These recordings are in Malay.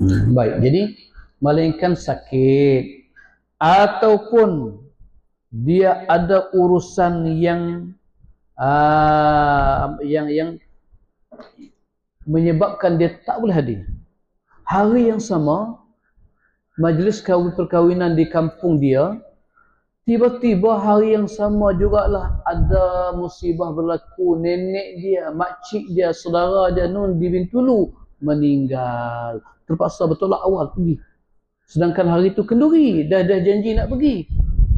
Baik, jadi melainkan sakit ataupun dia ada urusan yang menyebabkan dia tak boleh hadir. Hari yang sama, majlis perkahwinan di kampung dia, tiba-tiba hari yang sama jugalah ada musibah berlaku. Nenek dia, makcik dia, saudara dia nun di Bintulu meninggal. Terpaksa betul lah awal pergi. Sedangkan hari itu kenduri, dah janji nak pergi.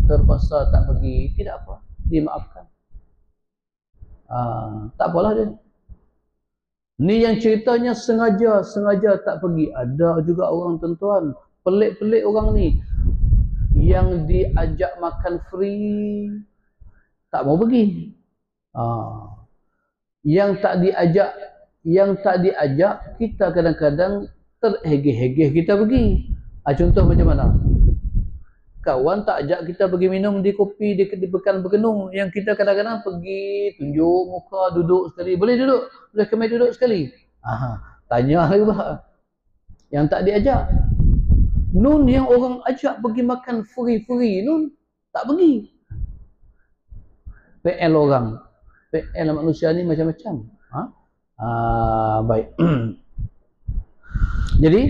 Terpaksa tak pergi, tidak apa, dimaafkan. Tak apalah dia. Ni yang ceritanya sengaja tak pergi. Ada juga orang tuan-tuan, pelik-pelik orang ni, yang diajak makan free tak mau pergi. Yang tak diajak kita kadang-kadang terhegeh-hegeh kita pergi. Contoh macam mana? Kawan tak ajak kita pergi minum di kopi di Pekan Bergenung, yang kita kadang-kadang pergi tunjuk muka, duduk sekali. Boleh duduk? Boleh kami duduk sekali? Tanya lagi bah. Yang tak diajak. Nun yang orang ajak pergi makan free nun tak pergi. PL orang. PL manusia ni macam-macam. Baik. Jadi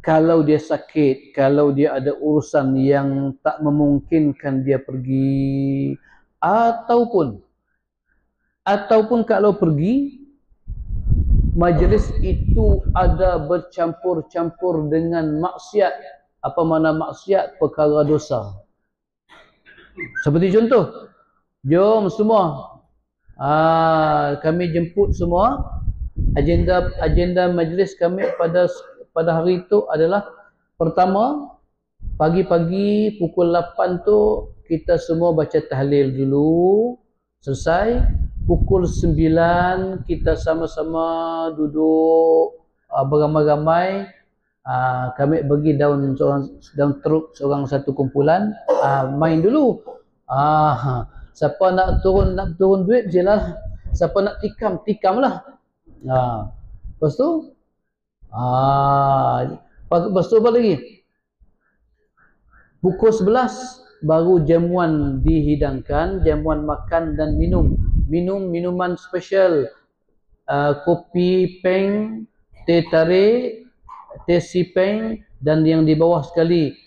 kalau dia sakit, kalau dia ada urusan yang tak memungkinkan dia pergi, ataupun kalau pergi, majlis itu ada bercampur-campur dengan maksiat. Apa makna maksiat? Perkara dosa. Seperti contoh, jom semua, kami jemput semua. Agenda majlis kami pada hari itu adalah, pertama, pagi-pagi pukul 8 tu kita semua baca tahlil dulu, selesai. Pukul 9 kita sama-sama duduk beramai-ramai. Kami bagi daun truk seorang satu kumpulan, main dulu. Siapa nak turun duit jelah. Siapa nak tikamlah. Lepas tu apa lagi? Pukul 11 baru jamuan dihidangkan, jamuan makan dan minuman special, kopi peng, teh tarik, teh sipeng, dan yang di bawah sekali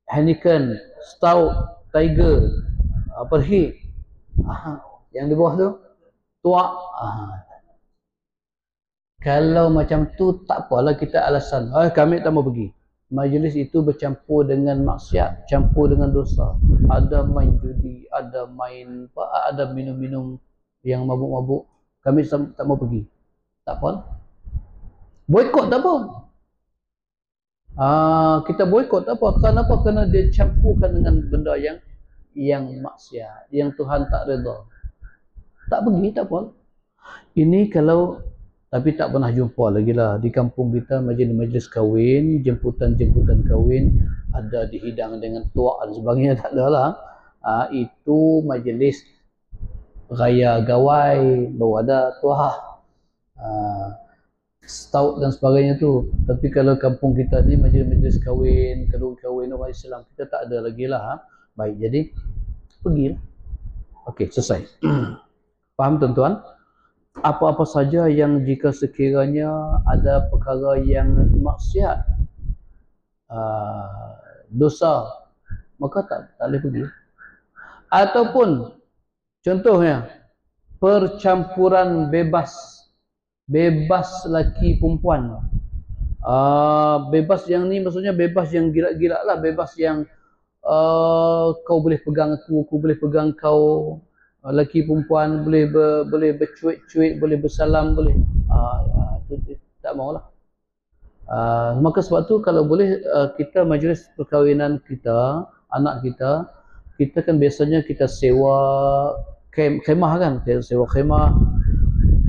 Heineken, Stout, Tiger, perhi. Yang di bawah tu tuak. Kalau macam tu tak apalah kita alasan, kami tak mau pergi. Majlis itu bercampur dengan maksiat, campur dengan dosa. Ada main judi, ada minum-minum yang mabuk-mabuk. Kami tak mau pergi. Tak apa. Boikot tak apa. Kita boikot tak apa. Kenapa? Kerana dia campurkan dengan benda yang maksiat, yang Tuhan tak redha. Tak pergi, tak apa. Ini kalau, tapi tak pernah jumpa lagi lah di kampung kita majlis kahwin, jemputan kahwin ada dihidang dengan tuak dan sebagainya, tak ada lah. Itu majlis raya gawai baru ada tuak, stout dan sebagainya tu. Tapi kalau kampung kita ni majlis kahwin, kahwin orang Islam, kita tak ada lagi lah. Baik, jadi pergilah. Okey, selesai. Faham tuan-tuan? Apa-apa saja yang jika sekiranya ada perkara yang maksiat, dosa, maka tak boleh pergi. Ataupun contohnya percampuran bebas laki perempuan. Bebas yang ni maksudnya bebas yang gila-gila lah, bebas yang kau boleh pegang aku boleh pegang kau. Lelaki perempuan boleh bercuit-cuit, boleh bersalam, boleh. Tak maulah. Maka sebab tu kalau boleh kita majlis perkahwinan kita, anak kita kan biasanya kita sewa khemah kan, sewa khemah.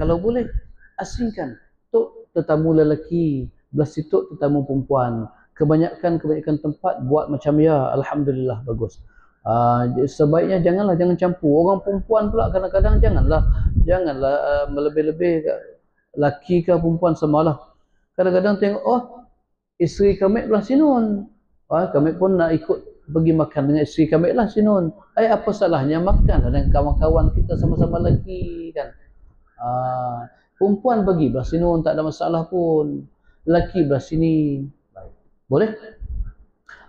Kalau boleh asingkan tok tetamu lelaki, belah situ tetamu perempuan. Kebanyakan tempat buat macam ya, alhamdulillah bagus. Sebaiknya jangan campur. Orang perempuan pula kadang-kadang janganlah melebih-lebih, laki ke perempuan samalah. Kadang-kadang tengok, isteri kami belah sinun. Kami pun nak ikut pergi makan dengan isteri kami lah sinun. Apa salahnya makan dengan kawan-kawan kita sama-sama lelaki kan. Perempuan bagi belah sinun, tak ada masalah pun. Lelaki belah sini. Boleh?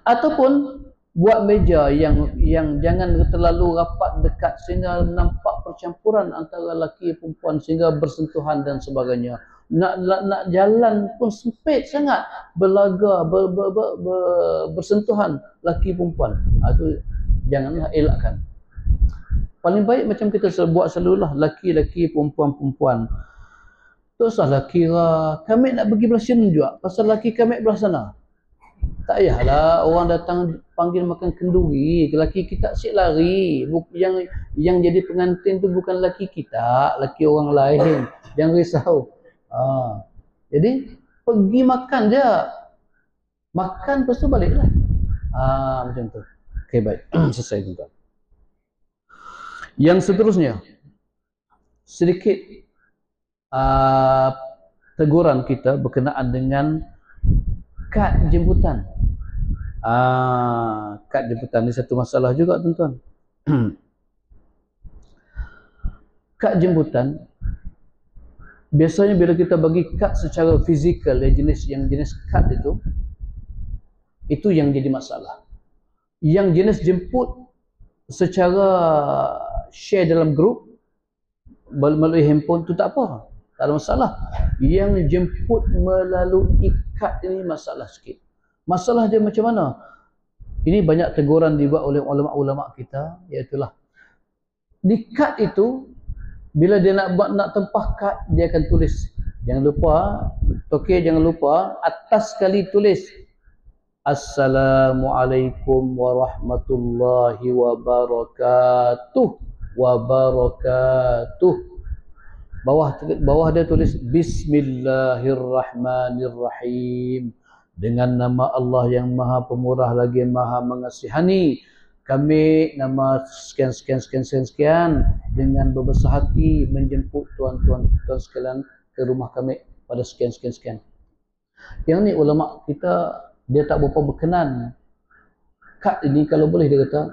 Ataupun buat meja yang jangan terlalu rapat dekat sehingga nampak percampuran antara lelaki dan perempuan sehingga bersentuhan dan sebagainya. Nak jalan pun sempit sangat, berlaga bersentuhan lelaki perempuan. Itu janganlah, elakkan. Paling baik macam kita buat selalulah, lelaki-lelaki, perempuan-perempuan. Tak usahlah kira kami nak pergi belah sini juga pasal lelaki kami belah sana. Tak payahlah orang datang panggil makan kenduri, lelaki kita asyik lari. Yang jadi pengantin tu bukan lelaki kita, lelaki orang lain. Jangan risau. Jadi pergi makan je. Makan lepas tu baliklah. Macam tu. Okey, baik. Selesai tuan. Yang seterusnya, sedikit teguran kita berkenaan dengan kad jemputan. Kad jemputan ni satu masalah juga tuan-tuan. Kad jemputan biasanya bila kita bagi kad secara fizikal, jenis kad itu yang jadi masalah. Yang jenis jemput secara share dalam grup melalui handphone tu tak apa, tak ada masalah. Yang jemput melalui kad ini masalah sikit. Masalah dia macam mana? Ini banyak teguran dibuat oleh ulama-ulama kita, iaitulah di kad itu bila dia nak tempah kad, dia akan tulis. Jangan lupa, jangan lupa atas sekali tulis Assalamualaikum warahmatullahi wabarakatuh. Bawah dia tulis Bismillahirrahmanirrahim. Dengan nama Allah yang Maha Pemurah lagi Maha Mengasihani. Kami nama sekian dengan berbesar hati menjemput tuan-tuan sekalian ke rumah kami pada sekian. Yang ni ulama kita dia tak berapa berkenan. Kad ini kalau boleh dia kata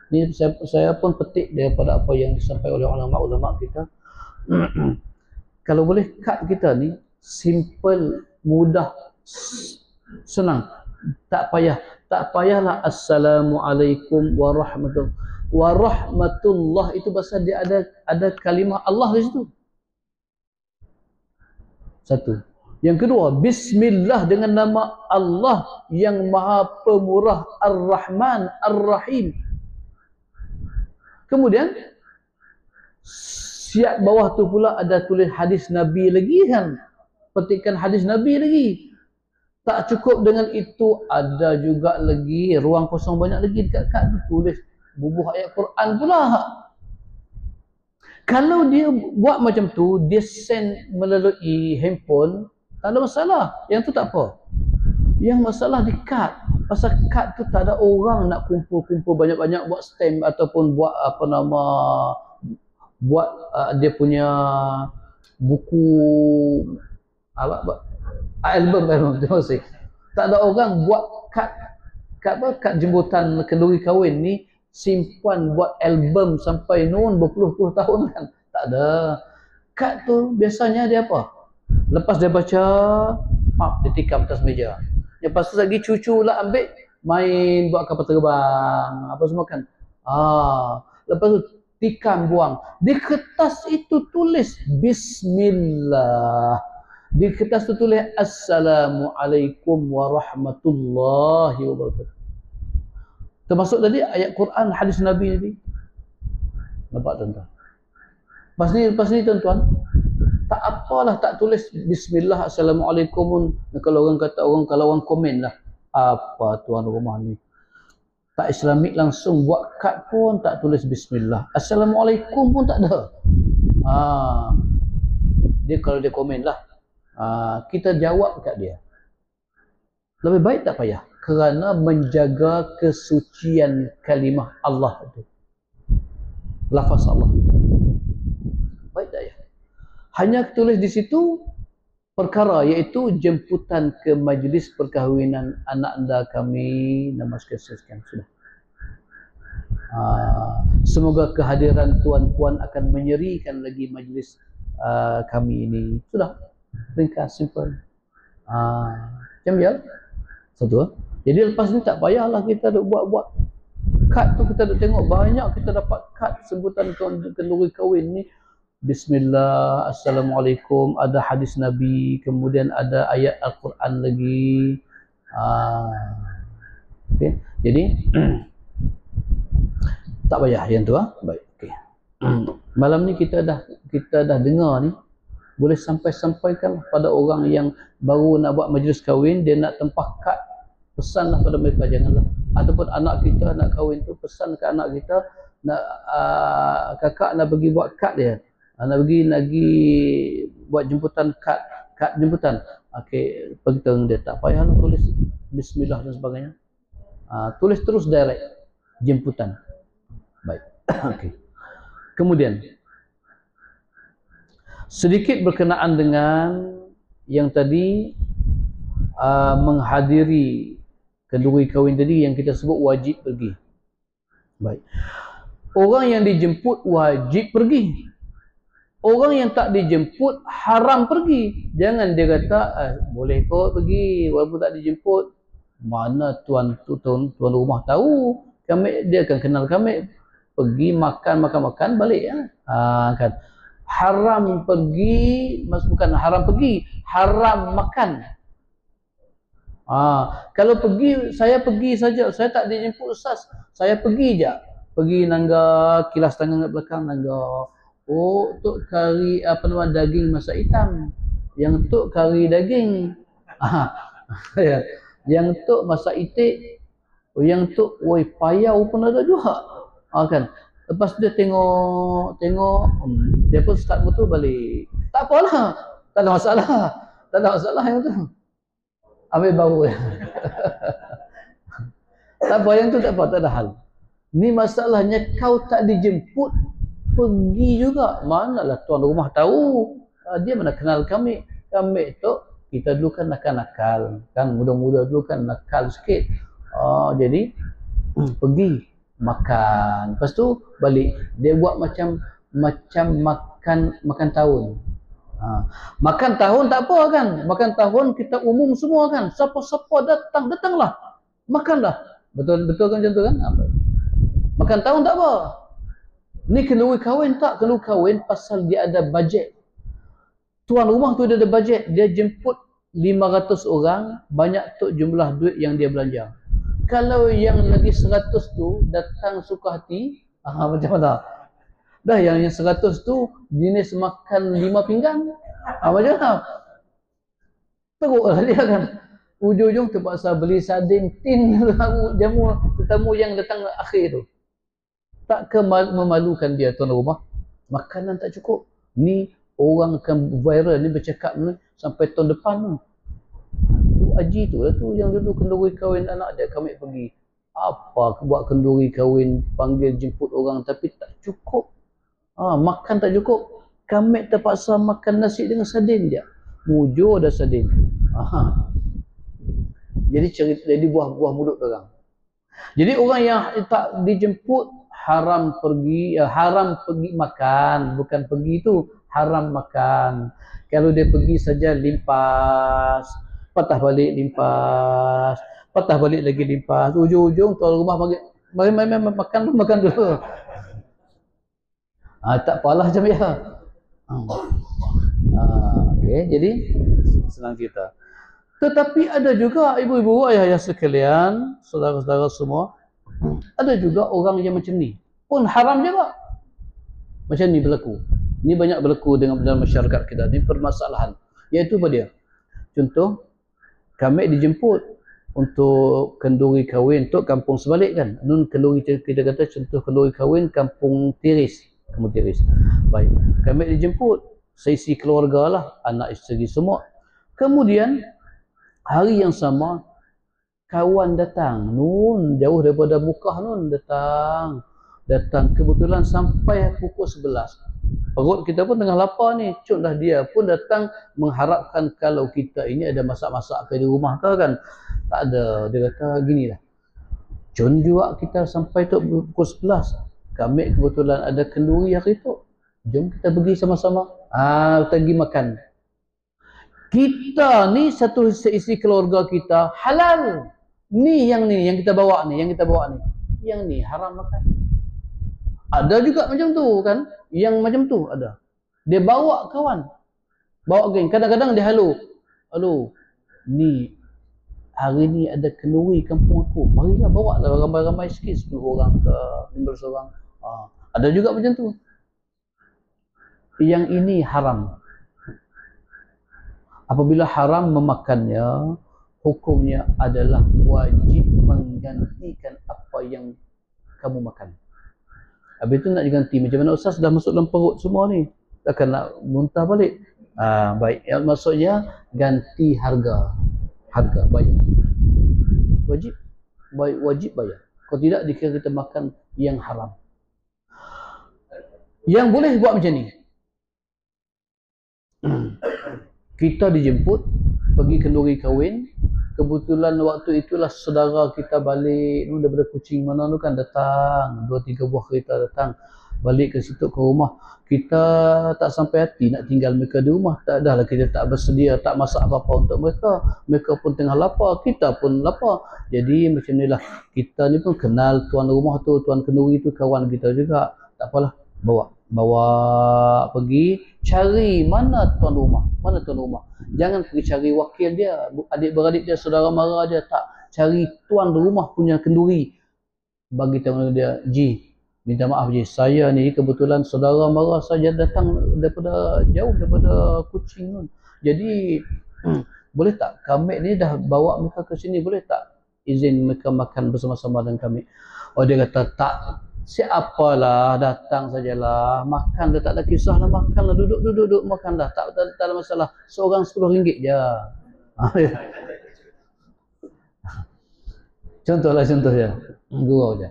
ni saya pun petik daripada apa yang disampaikan oleh ulama-ulama kita. Kalau boleh kad kita ni simple, mudah, senang. Tak payahlah Assalamualaikum warahmatullahi. Warahmatullah itu bahasa dia ada kalimah Allah di situ. Satu. Yang kedua, Bismillah dengan nama Allah yang Maha Pemurah, Ar-Rahman, Ar-Rahim. Kemudian siap bawah tu pula ada tulis hadis Nabi lagi kan. Petikan hadis Nabi lagi. Tak cukup dengan itu, ada juga lagi ruang kosong banyak lagi dekat kad tu tulis bubuh ayat Quran pula. Kalau dia buat macam tu, dia send melalui handphone, tak ada masalah. Yang tu tak apa. Yang masalah di kad. Pasal kad tu tak ada orang nak kumpul-kumpul banyak-banyak buat stamp ataupun buat dia punya buku album terima kasih. Tak ada orang buat kad jemputan kenduri kahwin ni simpan buat album sampai berpuluh-puluh tahun kan. Tak ada. Kad tu biasanya dia apa? Lepas dia baca, dia tikam atas meja. Lepas tu lagi cucu lah ambil, main buat kapal terbang, apa semua kan. Lepas tu tikam buang. Di kertas itu tulis Bismillah. Di kertas itu tulis Assalamualaikum warahmatullahi wabarakatuh. Termasuk tadi ayat Quran, hadis Nabi tadi. Nampak tuan-tuan? Lepas ni tuan-tuan, tak apalah tak tulis Bismillah, Assalamualaikum. Kalau orang komen lah, apa tuan rumah ni tak Islamik langsung buat kad pun tak tulis Bismillah, Assalamualaikum pun tak ada. Dia kalau dia komen lah, kita jawab kat dia. Lebih baik tak payah, kerana menjaga kesucian kalimah Allah itu, lafaz Allah itu. Baik tak ya? Hanya tulis di situ perkara iaitu jemputan ke majlis perkahwinan anak anda kami. Nama sekian sudah. Semoga kehadiran tuan-puan akan menyerikan lagi majlis kami ini. Sudah, ringkas, simple. Macam ya? Satu. Jadi lepas ni tak payahlah kita duk buat-buat kad tu, kita duk tengok banyak kita dapat kad sebutan kenduri kahwin ni. Bismillah, Assalamualaikum, ada hadis Nabi, kemudian ada ayat Al-Quran lagi. Okay. Jadi tak payah yang tu. Baik. Okay. Malam ni kita dah dengar ni, boleh sampaikan pada orang yang baru nak buat majlis kahwin, dia nak tempah kad, pesanlah pada mereka, janganlah. Ataupun anak kita nak kahwin tu, pesan ke anak kita, nak kakak nak pergi buat kad dia, nak pergi buat jemputan kad jemputan. Okey, beritahu dia tak payahlah tulis bismillah dan sebagainya. Tulis terus direct jemputan. Baik. Okey. Kemudian sedikit berkenaan dengan yang tadi menghadiri kenduri kahwin tadi yang kita sebut wajib pergi. Baik. Orang yang dijemput wajib pergi. Orang yang tak dijemput haram pergi. Jangan dia kata boleh kot pergi walaupun tak dijemput. Mana tuan rumah tahu, dia akan kenal kami. Pergi makan balik kan. Haram pergi, bukan haram pergi, haram makan. Kalau pergi, saya pergi saja, saya tak dijemput Ustaz, saya pergi je. Pergi nangga kilas tangan kat belakang, nangga. Oh, tok kari daging masak hitam. Yang tok kari daging. Yang tok masak itik. Yang tok payau pun ada juga. Kan. Lepas dia tengok dia pun start motor balik. Tak apalah. Tak ada masalah. Tak ada masalah yang tu. Ambil baru. Tak apa yang tu, tak apa, tak ada hal. Ni masalahnya kau tak dijemput, pergi juga. Manalah tuan rumah tahu. Dia mana kenal kami. Kami tu kita dulu kan nakal-nakal. Kan muda-muda dulu kan nakal sikit. Jadi pergi makan. Lepas tu balik. Dia buat macam makan tahun. Makan tahun tak apa kan. Makan tahun kita umum semua kan. Siapa-siapa datanglah. Makanlah. Betul kan macam tu kan? Makan tahun tak apa. Ni kenduri kahwin tak? Kenduri kahwin pasal dia ada bajet. Tuan rumah tu dia ada bajet. Dia jemput 500 orang. Banyak tu jumlah duit yang dia belanja. Kalau yang lagi 100 tu datang suka hati, macam mana? Dah yang 100 tu jenis makan 5 pinggan. Macam mana? Teruklah dia kan. Ujung-ujung terpaksa beli sardin tin jamu tetamu yang datang akhir tu. Tak memalukan dia tuan rumah. Makanan tak cukup. Ni orang akan viral ni bercakap ni sampai tahun depan tu. Haji tu lah tu yang dulu kenduri kahwin anak dia, kami pergi. Apa buat kenduri kahwin, panggil jemput orang tapi tak cukup. Makan tak cukup. Kami terpaksa makan nasi dengan sardin dia. Mujur ada sardin. Jadi buah-buah mulut orang. Jadi orang yang tak dijemput haram pergi makan, bukan pergi tu haram makan. Kalau dia pergi saja limpas, patah balik limpas, patah balik lagi limpas. Ujung-ujung tuan rumah panggil, mari makan dulu. Tak apalah macam ya. Okey, jadi senang kita. Tetapi ada juga ibu-ibu, ayah-ayah sekalian, saudara-saudara semua, ada juga orang yang macam ni. Pun haram juga. Macam ni berlaku. Ni banyak berlaku dalam masyarakat kita. Ni permasalahan. Iaitu apa dia? Contoh, kami dijemput untuk kenduri kahwin untuk kampung sebalik kan. Nun kenduri kita kata contoh kenduri kahwin kampung Tiris. Kampung Tiris. Baik. Kami dijemput. Seisi keluarga lah. Anak isteri semua. Kemudian, hari yang sama, kawan datang. Nun, jauh daripada Mekah nun datang. datang kebetulan sampai pukul 11. Perut kita pun tengah lapar ni, cun dah dia pun datang mengharapkan kalau kita ini ada masak-masak ke di rumah ke kan. Tak ada, dia kata gini lah. Cun juga kita sampai tu pukul 11. Kami kebetulan ada kenduri hari tu. Jom kita pergi sama-sama. Kita pergi makan. Kita ni satu seisi keluarga kita halal. Ni yang kita bawa ni, Yang ni haram makan. Ada juga macam tu kan. Yang macam tu ada. Dia bawa kawan. Bawa geng. Kadang-kadang dia halo. Ni hari ni ada kenduri kampung aku. Marilah bawa lah ramai-ramai sikit. 10 orang ke 15 orang. Ada juga macam tu. Yang ini haram. Apabila haram memakannya, hukumnya adalah wajib menggantikan apa yang kamu makan. Habis itu nak diganti. Macam mana Ustaz dah masuk dalam perut semua ni? Takkan nak muntah balik. Baik. Maksudnya ganti harga. Harga bayar. Wajib. Wajib bayar. Kalau tidak dikira kita makan yang haram. Yang boleh buat macam ni. Kita dijemput pergi kenduri kahwin. Kebetulan waktu itulah saudara kita balik daripada Kuching mana tu kan, datang 2-3 buah kereta datang balik ke situ ke rumah. Kita tak sampai hati nak tinggal mereka di rumah. Tak adalah, kita tak bersedia, tak masak apa-apa untuk mereka. Mereka pun tengah lapar, kita pun lapar. Jadi macam inilah, kita ni pun kenal tuan rumah tu, tuan kenduri tu kawan kita juga. Tak apalah, bawa pergi cari mana tuan rumah. Jangan pergi cari wakil dia, adik-beradik dia, saudara mara dia, tak. Cari tuan rumah punya kenduri. Bagi tahu dia, Ji, minta maaf Ji, saya ni kebetulan saudara mara saya datang daripada jauh, daripada Kuching tu. Jadi boleh tak kami ni dah bawa mereka ke sini, boleh tak izin mereka makan bersama-sama dengan kami? Dia kata tak. Siapalah, datang sajalah, makan dah, tak ada kisahlah, makanlah, duduk makanlah, tak ada masalah, seorang RM10 je. Contoh je, gurau je.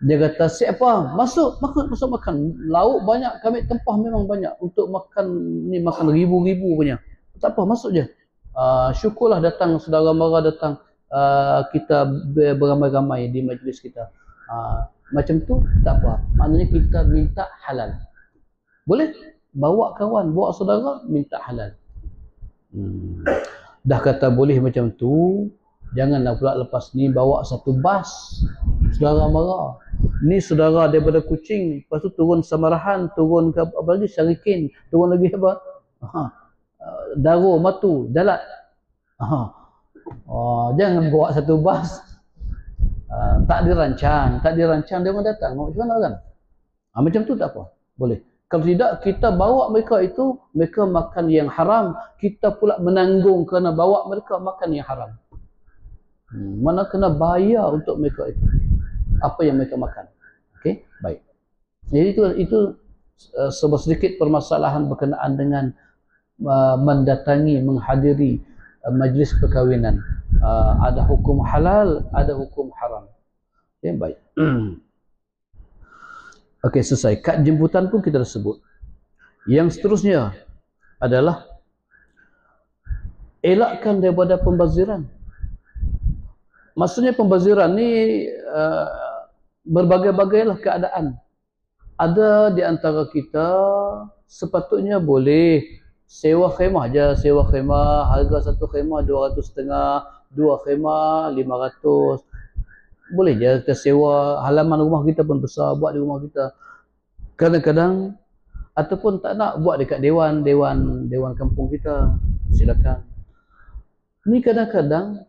Dia kata siapa? Masuk makan. Lauk banyak, kami tempah memang banyak untuk makan ni, makan ribu-ribu punya. Tak apa, masuk je. Syukurlah datang saudara mara datang, kita beramai-ramai di majlis kita. Macam tu tak apa. Maknanya kita minta halal. Boleh? Bawa kawan, bawa saudara, minta halal. Dah kata boleh macam tu, janganlah pula lepas ni bawa satu bas saudara mara. Ni saudara daripada Kuching, lepas tu turun Samarahan, turun ke apa lagi, Syarikin, turun lagi apa? Daro, Matu, Dalat. Jangan bawa satu bas. Tak dirancang dia orang datang. Macam mana kan? Macam tu tak apa. Boleh. Kalau tidak, kita bawa mereka itu, mereka makan yang haram, kita pula menanggung kerana bawa mereka makan yang haram. Mana kena bayar untuk mereka itu. Apa yang mereka makan. Okey, baik. Jadi itu sedikit permasalahan berkenaan dengan mendatangi, menghadiri majlis perkahwinan. Ada hukum halal, ada hukum haram. Okay, baik. Okey, selesai. Kad jemputan pun kita dah sebut. Yang seterusnya adalah elakkan daripada pembaziran. Maksudnya pembaziran ni berbagai-bagailah keadaan. Ada di antara kita sepatutnya boleh sewa khemah je, harga satu khemah 250, dua khemah 500. Boleh je kita sewa, halaman rumah kita pun besar, buat di rumah kita. Kadang-kadang ataupun tak nak buat dekat dewan kampung kita, silakan. Ni kadang-kadang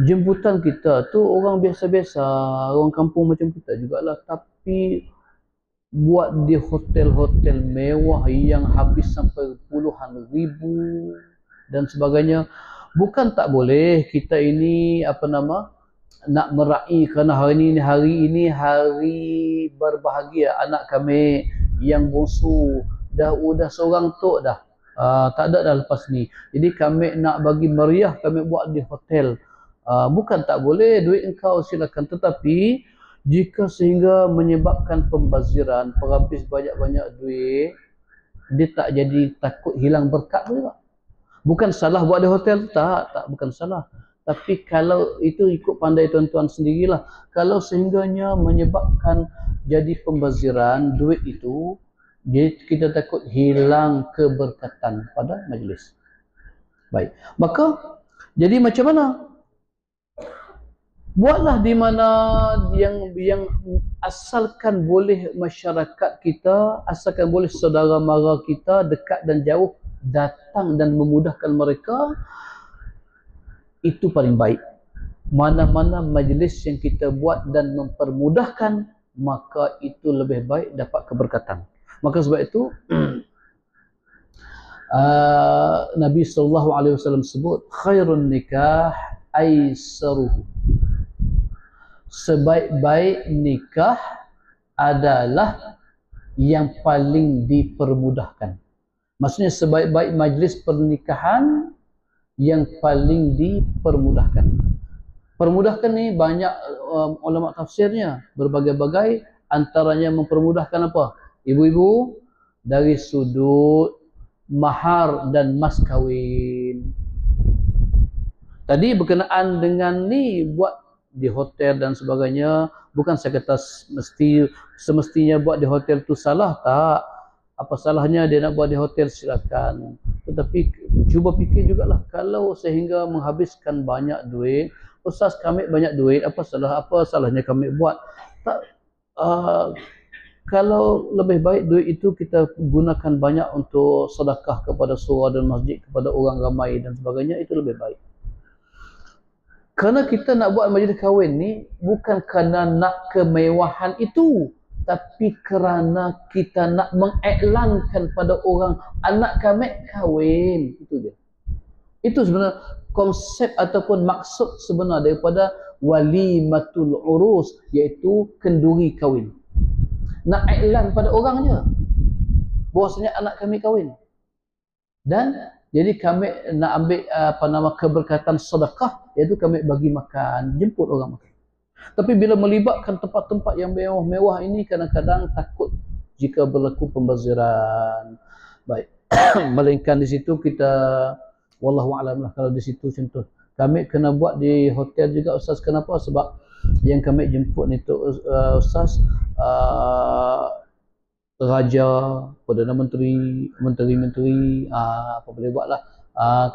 jemputan kita tu orang biasa-biasa, orang kampung macam kita jugalah, tapi buat di hotel-hotel mewah yang habis sampai puluhan ribu dan sebagainya. Bukan tak boleh kita ini nak meraih kerana hari ini hari berbahagia anak kami yang bongsu dah seorang tok dah. Tak ada dah lepas ni. Jadi kami nak bagi meriah, kami buat di hotel. Bukan tak boleh, duit engkau silakan, tetapi Jika sehingga menyebabkan pembaziran, penghabis banyak-banyak duit, dia tak jadi takut hilang berkat juga. Bukan salah buat di hotel, tak bukan salah. Tapi kalau itu ikut pandai tuan-tuan sendirilah. Kalau sehingganya menyebabkan jadi pembaziran duit itu, kita takut hilang keberkatan pada majlis. Baik. Maka jadi macam mana? Buatlah di mana yang asalkan boleh masyarakat kita, asalkan boleh saudara mara kita dekat dan jauh datang dan memudahkan mereka, itu paling baik. Mana-mana majlis yang kita buat dan mempermudahkan, maka itu lebih baik dapat keberkatan. Maka sebab itu Nabi SAW sebut khairun nikah aisaruhu. Sebaik-baik nikah adalah yang paling dipermudahkan. Maksudnya sebaik-baik majlis pernikahan yang paling dipermudahkan. Permudahkan ni banyak ulama tafsirnya, berbagai-bagai, antaranya mempermudahkan apa? Ibu-ibu dari sudut mahar dan mas kahwin. Tadi berkenaan dengan ni buat di hotel dan sebagainya, bukan saya kata semestinya buat di hotel tu salah, tak. Apa salahnya dia nak buat di hotel, silakan. Tetapi cuba fikir jugalah, kalau sehingga menghabiskan banyak duit, ustaz kami banyak duit, apa salahnya kami buat? Tak, kalau lebih baik duit itu kita gunakan banyak untuk sedekah kepada surau dan masjid, kepada orang ramai dan sebagainya, itu lebih baik. Kerana kita nak buat majlis kahwin ni bukan kerana nak kemewahan itu, tapi kerana kita nak mengiklankan pada orang anak kami kahwin. Itu dia. Itu sebenarnya konsep ataupun maksud sebenar daripada walimatul urus, iaitu kenduri kahwin. Nak iklan pada orangnya bahwasanya anak kami kahwin. Dan jadi kami nak ambil keberkatan sedekah, iaitu kami bagi makan, jemput orang makan. Tapi bila melibatkan tempat-tempat yang mewah-mewah ini, kadang-kadang takut jika berlaku pembaziran. Baik. Melainkan di situ kita, wallahu a'lam lah, kalau di situ contoh kami kena buat di hotel juga, ustaz. Kenapa? Sebab yang kami jemput ni tu ustaz, raja, Perdana Menteri, menteri-menteri, apa boleh buatlah,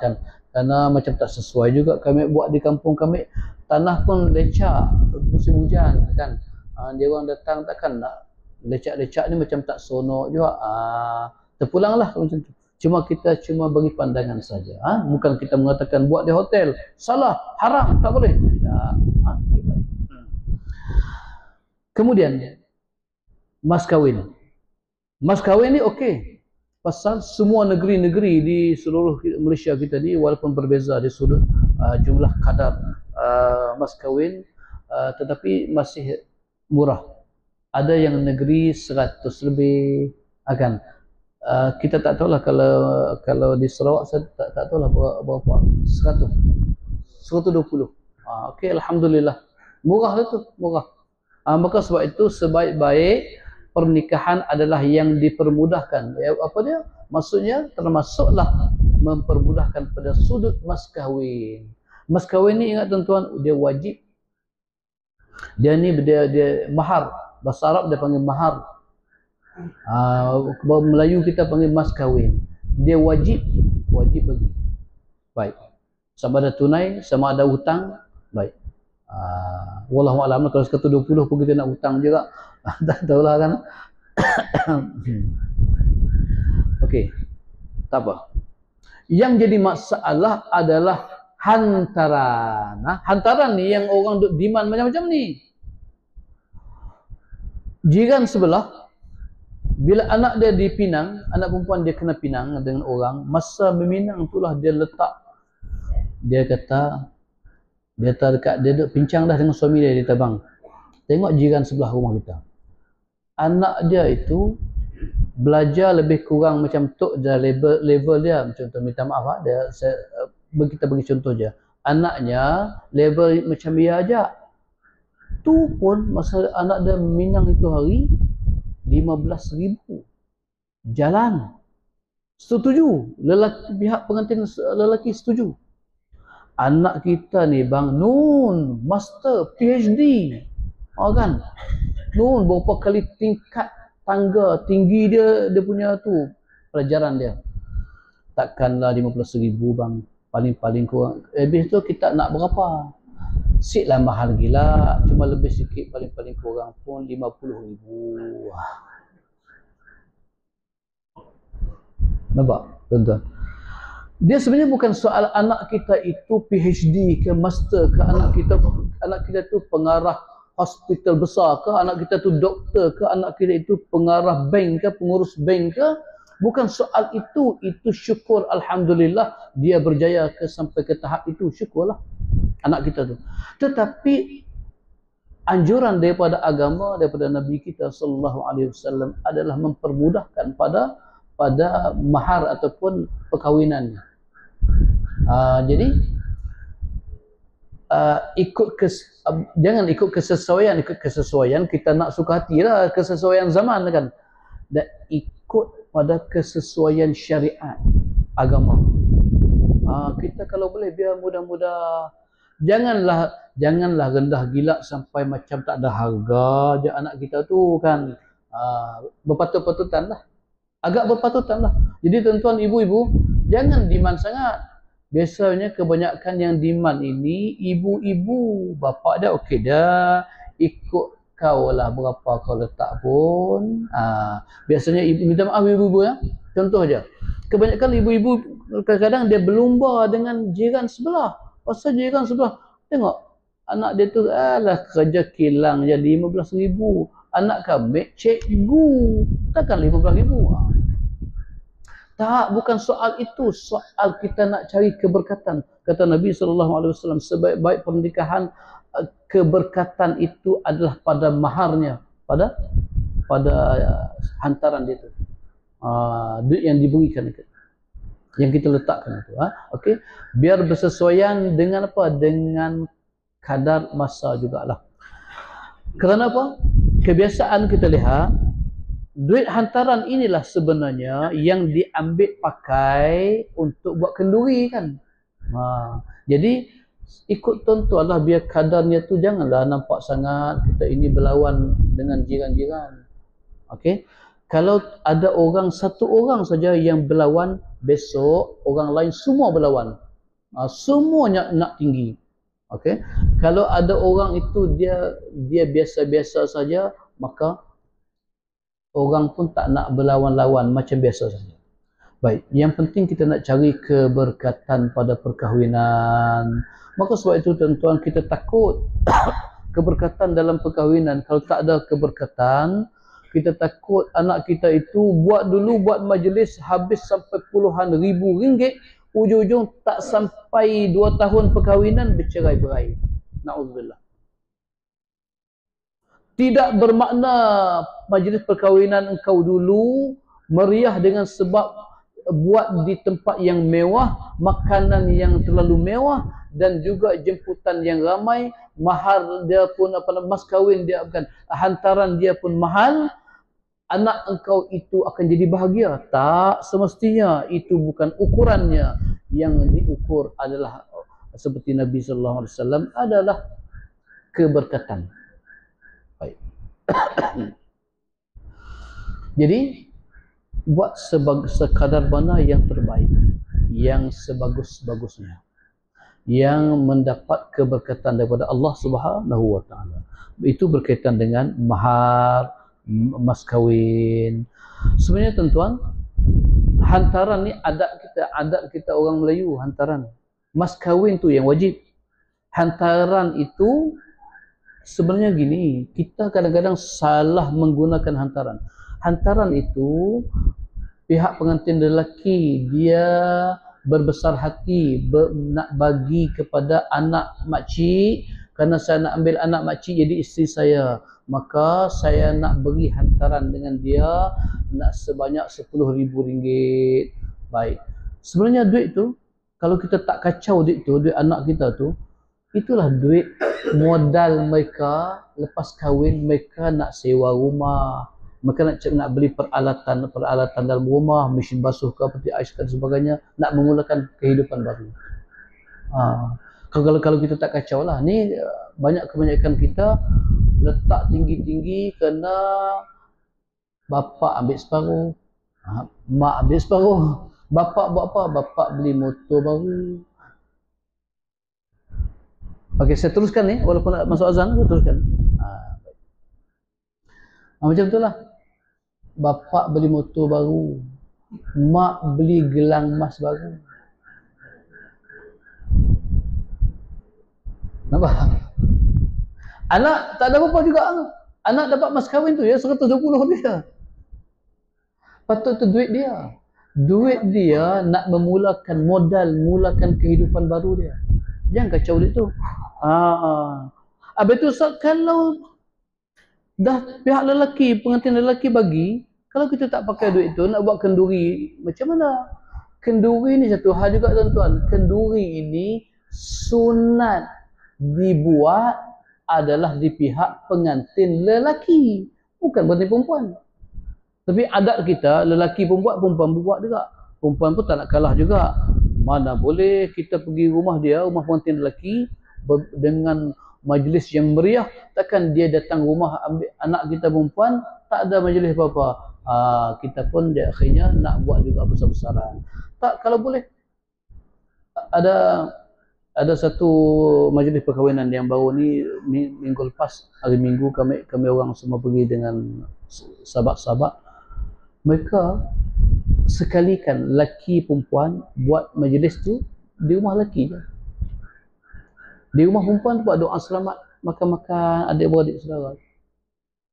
kan. Karena macam tak sesuai juga kami buat di kampung kami, tanah pun lecak musim hujan, kan. Dia orang datang takkan nak lecak-lecak ni, macam tak seronok juga. Terpulanglah macam tu. Kita cuma bagi pandangan saja. Bukan kita mengatakan buat di hotel salah, haram, tak boleh. Kemudian mas kahwin. Mas kahwin ni okey. Pasal semua negeri-negeri di seluruh Malaysia kita ni, walaupun berbeza di sudut jumlah kadar mas kahwin, tetapi masih murah. Ada yang negeri 100 lebih, akan. Kita tak tahulah kalau di Sarawak, saya tak tahulah berapa. 100, 120. Okey, alhamdulillah. Murah lah tu, murah. Maka sebab itu sebaik-baik pernikahan adalah yang dipermudahkan. Apa dia? Maksudnya termasuklah mempermudahkan pada sudut mas kahwin. Mas kahwin ni ingat tuan-tuan, dia wajib. Dia mahar. Bahasa Arab dia panggil mahar. Melayu kita panggil mas kahwin. Dia wajib bagi. Baik. Sama ada tunai, sama ada hutang. Baik. Wallahu a'lam, kalau sekata 20 pun kita nak hutang juga. Tak tahulah kan. Okey. Tak apa. Yang jadi masalah adalah hantaran. Hantaran ni yang orang duk demand macam-macam ni. Jiran sebelah, bila anak dia di Pinang, anak perempuan dia kena pinang dengan orang, masa meminang itulah dia letak, dia kata, dia dekat, dia duduk pincang dah dengan suami dia, dia tabang, tengok jiran sebelah rumah kita, anak dia itu belajar lebih kurang macam tu je, level dia, macam tu, minta maaf kita bagi contoh je, anaknya level macam dia aja, Tu pun masa anak dia minang itu hari 15,000 jalan. Setuju, pihak pengantin lelaki setuju. Anak kita ni bang Nun, master, PhD, kan? Nun berapa kali tingkat tangga tinggi dia punya tu pelajaran dia. Takkanlah 15,000 bang, paling-paling kurang. Habis tu kita nak berapa? Seat lah mahal gila, cuma lebih sikit, paling-paling kurang pun 50,000. Nampak tuan-tuan? Dia sebenarnya bukan soal anak kita itu PhD ke master ke, anak kita tu pengarah hospital besar ke, anak kita tu doktor ke, anak kita itu pengarah bank ke, pengurus bank ke. Bukan soal itu syukur, alhamdulillah dia berjaya sampai ke tahap itu, syukurlah anak kita tu. Tetapi anjuran daripada agama, daripada Nabi kita sallallahu alaihi wasallam adalah mempermudahkan pada mahar ataupun perkahwinannya. Jadi jangan ikut kesesuaian, kita nak suka hatilah kesesuaian zaman kan, dan ikut pada kesesuaian syariat agama. Kita kalau boleh biar mudah-mudah, janganlah rendah gila sampai macam tak ada harga je anak kita tu kan. Berpatut-patutan lah, agak berpatutan lah. Jadi tuan-tuan, ibu-ibu, jangan demand sangat. Biasanya kebanyakan yang demand ini ibu-ibu, bapak dia okey dah, ikut kau lah berapa kau letak pun. Biasanya ibu, minta maaf ibu-ibu ya, contoh aja. Kebanyakan ibu-ibu kadang-kadang dia berlumba dengan jiran sebelah. Pasal jiran sebelah, tengok anak dia tu kerja kilang jadi 15,000. Anak kami cikgu, takkan 15,000. Tak, bukan soal itu. Soal kita nak cari keberkatan. Kata Nabi SAW, sebaik-baik pernikahan, keberkatan itu adalah pada maharnya, pada hantaran dia itu. Duit yang diberikan itu, yang kita letakkan itu. Okey, biar bersesuaian dengan apa? Dengan kadar masa jugalah. Kerana apa? Kebiasaan kita lihat, duit hantaran inilah sebenarnya yang diambil pakai untuk buat kenduri kan. Jadi ikut tuan-tuan lah, biar kadarnya tu janganlah nampak sangat kita ini berlawan dengan jiran-jiran. Okey, kalau ada satu orang saja yang berlawan, besok orang lain semua berlawan. Semuanya nak tinggi. Okey, kalau ada orang itu dia biasa-biasa saja, maka orang pun tak nak berlawan-lawan, macam biasa saja. Baik, yang penting kita nak cari keberkatan pada perkahwinan. Maka sebab itu tuan-tuan, kita takut keberkatan dalam perkahwinan. Kalau tak ada keberkatan, kita takut anak kita itu buat majlis habis sampai puluhan ribu ringgit, ujung-ujung tak sampai 2 tahun perkahwinan bercerai-berai. Na'udzubillah. Tidak bermakna majlis perkahwinan engkau dulu meriah dengan sebab buat di tempat yang mewah, makanan yang terlalu mewah, dan juga jemputan yang ramai, mahar dia pun mas kahwin dia bukan, hantaran dia pun mahal, anak engkau itu akan jadi bahagia. Tak semestinya, itu bukan ukurannya. Yang diukur adalah seperti Nabi sallallahu alaihi wasallam, adalah keberkatan. Baik. Jadi buat sekadar mana yang terbaik, yang sebagus-bagusnya, yang mendapat keberkatan daripada Allah Subhanahu wa taala. Itu berkaitan dengan mahar, mas kahwin. Sebenarnya tuan-tuan, hantaran ni adat kita orang Melayu, hantaran. Mas kahwin tu yang wajib. Hantaran itu sebenarnya gini, kita kadang-kadang salah menggunakan hantaran. Hantaran itu pihak pengantin lelaki dia berbesar hati nak bagi kepada anak makcik, kerana saya nak ambil anak makcik jadi isteri saya, maka saya nak beri hantaran dengan dia nak sebanyak RM10,000. Baik, sebenarnya duit tu, kalau kita tak kacau duit tu, duit anak kita tu, Itulah duit modal mereka lepas kahwin. Mereka nak sewa rumah, mereka nak beli peralatan dalam rumah, mesin basuh ke, peti ais dan sebagainya, nak memulakan kehidupan baru. Kalau kita tak kacau lah, ni banyak kebanyakan kita letak tinggi-tinggi kerana bapa ambil separuh, mak ambil separuh. Bapa buat apa? Bapa beli motor baru. Okey, saya teruskan ni, walaupun nak masuk azan, saya teruskan. Macam itulah. Bapa beli motor baru, mak beli gelang emas baru. Nampak? Anak tak ada apa-apa juga. Anak dapat mas kahwin tu ya 120 dia. Patut tu duit dia. Duit dia nak memulakan modal, mulakan kehidupan baru dia. Jangan kacau duit tu. Habis tu kalau dah pihak lelaki, pengantin lelaki bagi, kalau kita tak pakai duit tu, nak buat kenduri, macam mana? Kenduri ni satu hal juga tuan-tuan. Kenduri ini sunat dibuat adalah di pihak pengantin lelaki, bukan pengantin perempuan. Tapi adat kita, lelaki pun buat, perempuan pun buat juga. Perempuan pun tak nak kalah juga. Mana boleh kita pergi rumah dia, rumah pengantin lelaki, dengan majlis yang meriah, takkan dia datang rumah ambil anak kita perempuan, tak ada majlis apa-apa. Kita pun dia akhirnya nak buat juga besar-besaran. Tak, kalau boleh. Ada satu majlis perkahwinan yang baru ni, minggu lepas, hari Minggu kami orang semua pergi dengan sahabat-sahabat. Mereka sekalikan lelaki perempuan buat majlis tu di rumah lelaki je. Di rumah perempuan tu buat doa selamat, makan-makan adik-beradik saudara.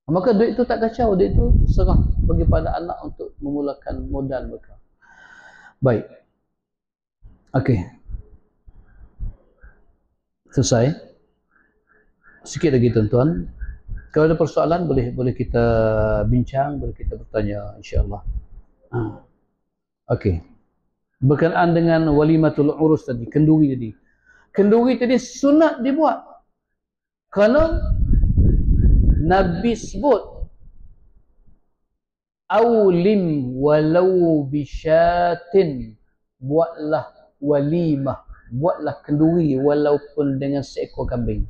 Maka duit tu tak kacau, duit tu serah bagi pada anak untuk memulakan modal mereka. Baik. Okey. Selesai. Sikit lagi tuan-tuan. Kalau ada persoalan boleh kita bincang, boleh kita bertanya insya-Allah. Okey. Berkenaan dengan walimatul urus tadi, kenduri tadi. Kenduri tadi sunat dibuat. Kerana Nabi sebut aulim walau bisyatin, buatlah walimah, buatlah kenduri walaupun dengan seekor kambing.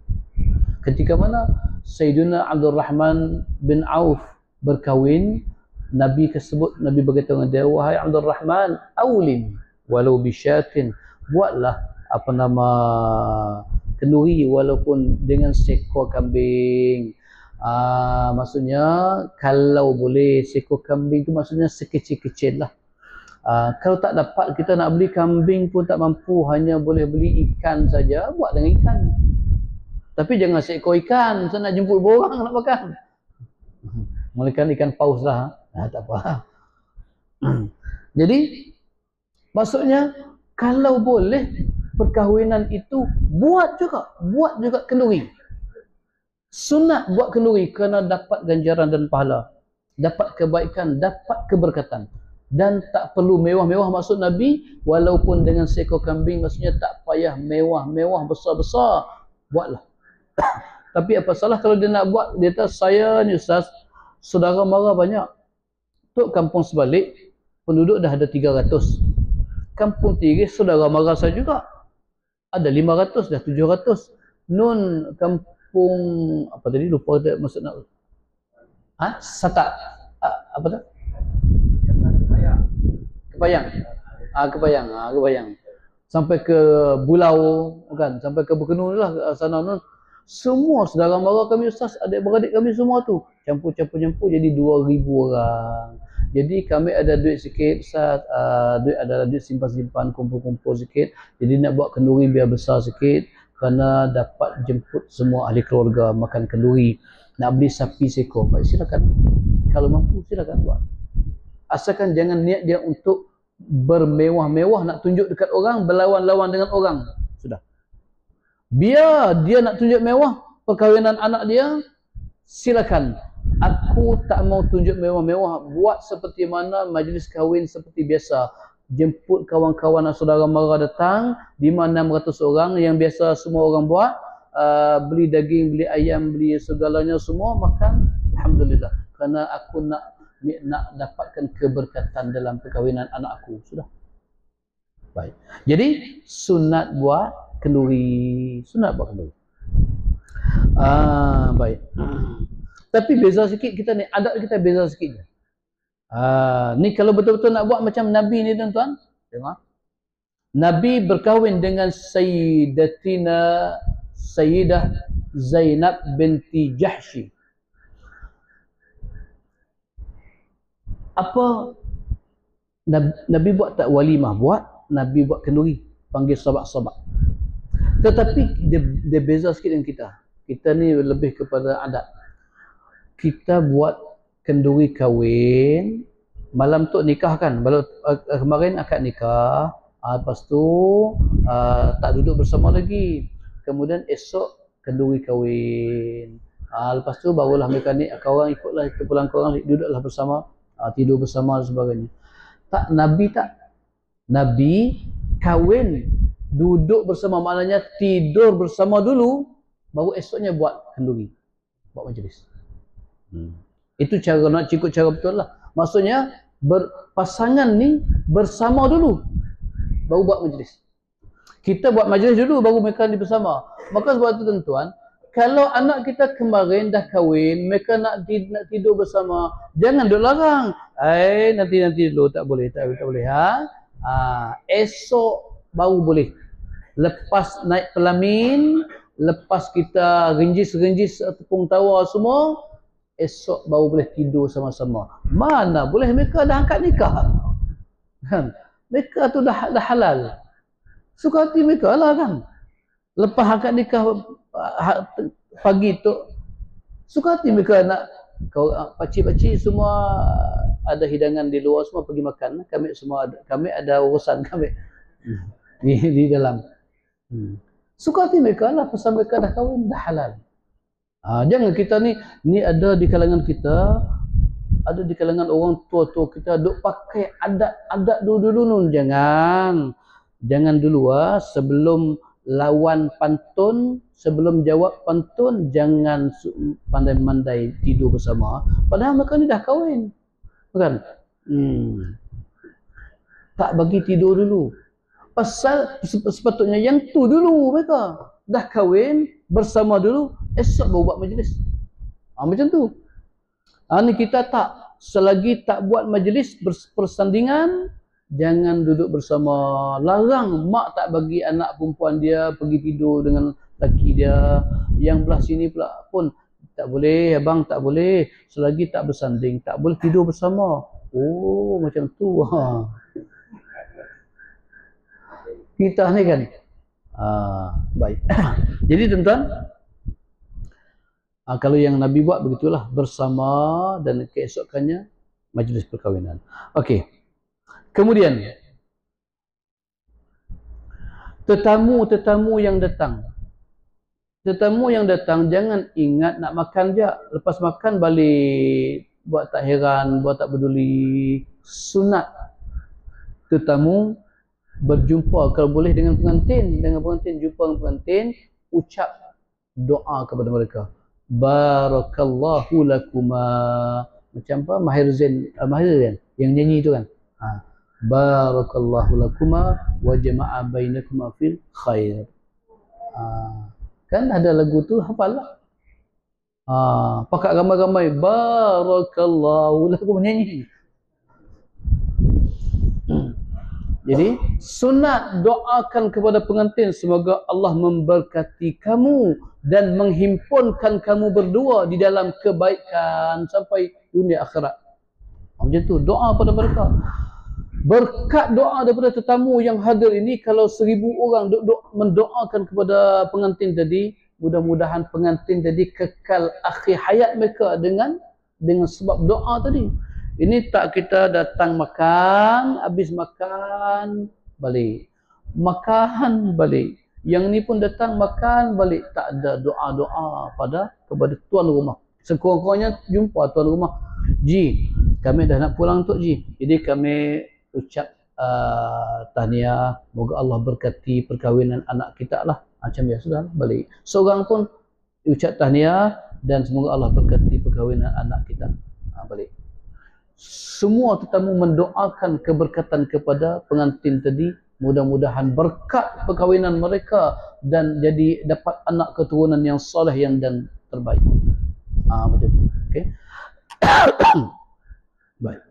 Ketika mana Sayyidina Abdul Rahman bin Auf berkahwin, Nabi berkata dengan dia, wahai Abdul Rahman, aulim walau bisyatin, buatlah kenduri walaupun dengan seekor kambing. Maksudnya kalau boleh seekor kambing tu maksudnya sekecil-kecil lah. Kalau tak dapat, kita nak beli kambing pun tak mampu, hanya boleh beli ikan saja, buat dengan ikan. Tapi jangan seekor ikan, saya nak jemput borang nak makan. Melainkan ikan paus lah. Tak apa. Jadi maksudnya kalau boleh perkahwinan itu buat juga kenduri. Sunat buat kenduri kerana dapat ganjaran dan pahala, dapat kebaikan, dapat keberkatan. Dan tak perlu mewah-mewah, maksud Nabi walaupun dengan seekor kambing, maksudnya tak payah mewah-mewah besar-besar, buatlah. Tapi apa salah kalau dia nak buat, dia kata saya ni Ustaz, saudara mara banyak. Tok kampung sebalik penduduk dah ada 300. Kampung Tiris saudara mara saya juga ada 500, dah 700. Nun kampung apa tadi, lupa ada maksud nak Satak apa tu? Kepayang. Sampai ke Bulau kan, sampai ke Berkenun lah sana nun. Semua saudara mara kami Ustaz, adik-beradik kami semua tu campur jadi 2000 orang. Jadi kami ada duit sikit Ustaz, ada duit simpan-simpan, kumpul-kumpul sikit. Jadi nak buat kenduri biar besar sikit kerana dapat jemput semua ahli keluarga makan kenduri. Nak beli sapi seekor, baik silakan. Kalau mampu silakan buat. Asalkan jangan niat dia untuk bermewah-mewah, nak tunjuk dekat orang, berlawan-lawan dengan orang. Sudah. Biar dia nak tunjuk mewah perkahwinan anak dia, silakan. Aku tak mau tunjuk mewah-mewah, buat seperti mana majlis kahwin seperti biasa. jemput kawan-kawan dan saudara mara datang 500-600 orang yang biasa semua orang buat, beli daging, beli ayam, beli segalanya semua makan, alhamdulillah, kerana aku nak dapatkan keberkatan dalam perkahwinan anak aku. Sudah. Baik. Jadi sunat buat kenduri, sunat buat kenduri. Baik. Tapi beza sikit kita ni, adat kita beza sikit je. Ni kalau betul-betul nak buat macam Nabi ni tuan-tuan, tengok. Nabi berkahwin dengan Sayyidah Zainab binti Jahsy. Apa Nabi buat tak walimah? Buat. Nabi buat kenduri, panggil sahabat-sahabat. Tetapi dia beza sikit dengan kita. Kita ni lebih kepada adat. Kita buat kenduri kahwin, malam tu nikah kan. Kemarin akad nikah, lepas tu tak duduk bersama lagi. Kemudian esok kenduri kahwin. Lepas tu barulah mereka ni, korang ikutlah ke pulang korang, duduklah bersama, tidur bersama dan sebagainya. Tak, Nabi tak. Nabi kahwin, duduk bersama, maknanya tidur bersama dulu, baru esoknya buat kenduri, buat majlis. Itu cara, nak ikut cara betul lah. Maksudnya pasangan ni bersama dulu, baru buat majlis. Kita buat majlis dulu, baru mereka ni bersama. Maka sebab itu tuan-tuan, kalau anak kita kemarin dah kahwin, mereka nak tidur bersama, jangan duk larang. Nanti dulu, tak boleh, tak boleh. Esok baru boleh. Lepas naik pelamin, lepas kita rinjis tepung tawar semua, esok baru boleh tidur sama-sama. Mana boleh, mereka dah angkat nikah. Kan? Mereka tu dah halal. Suka hati mereka lah kan. Lepas angkat nikah pagi tu, suka hati mereka nak, pakcik-pakcik semua ada hidangan di luar, semua pergi makan. Kami ada urusan kami di dalam. Suka hati mereka lah, pasal mereka dah kahwin, dah halal. Jangan kita ni ada di kalangan kita, ada di kalangan orang tua-tua kita duk pakai adat dulu. Jangan dulu sebelum lawan pantun, sebelum jawab pantun, jangan pandai-pandai tidur bersama. Padahal mereka ni dah kahwin. Bukan? Tak bagi tidur dulu. Pasal sepatutnya yang tu dulu mereka. Dah kahwin, bersama dulu, esok baru buat majlis. Macam tu. Ni kita tak. Selagi tak buat majlis persandingan, jangan duduk bersama. Larang mak tak bagi anak perempuan dia pergi tidur dengan laki dia. Yang belah sini pula pun tak boleh, abang tak boleh. Selagi tak bersanding, tak boleh tidur bersama. Oh, macam tu. Kita ni kan. Baik. Jadi tuan-tuan, kalau yang Nabi buat begitulah, bersama dan keesokannya majlis perkahwinan. Okey. Kemudian tetamu yang datang. Tetamu yang datang jangan ingat nak makan je. Lepas makan balik, buat tak heran, buat tak peduli. Sunat tetamu berjumpa kalau boleh dengan pengantin, jumpa dengan pengantin, ucap doa kepada mereka. Barakallahu lakuma. Macam apa? Mahir Zain yang nyanyi itu kan. Barakallahu lakuma wa jama'a bainakuma fil khair. Kan ada lagu tu, hafal lah. Pakat ramai-ramai barakallahu lakum, nyanyi. Jadi sunat doakan kepada pengantin semoga Allah memberkati kamu dan menghimpunkan kamu berdua di dalam kebaikan sampai dunia akhirat. Macam tu doa pada mereka. Berkat doa daripada tetamu yang hadir ini, kalau 1000 orang mendoakan kepada pengantin tadi, mudah-mudahan pengantin tadi kekal akhir hayat mereka dengan sebab doa tadi. Ini tak kita datang makan, habis makan, balik. Makan, balik. Yang ni pun datang makan, balik. Tak ada doa-doa kepada tuan rumah. Sekurang-kurangnya jumpa tuan rumah. Ji, kami dah nak pulang Tok Ji. Jadi kami ucap tahniah, moga Allah berkati perkahwinan anak kita lah. Macam biasa sudah balik. Seorang pun ucap tahniah dan semoga Allah berkati perkahwinan anak kita. Balik. Semua tetamu mendoakan keberkatan kepada pengantin tadi. Mudah-mudahan berkat perkahwinan mereka dan jadi dapat anak keturunan yang soleh yang dan terbaik. Macam tu. Okey. Baik.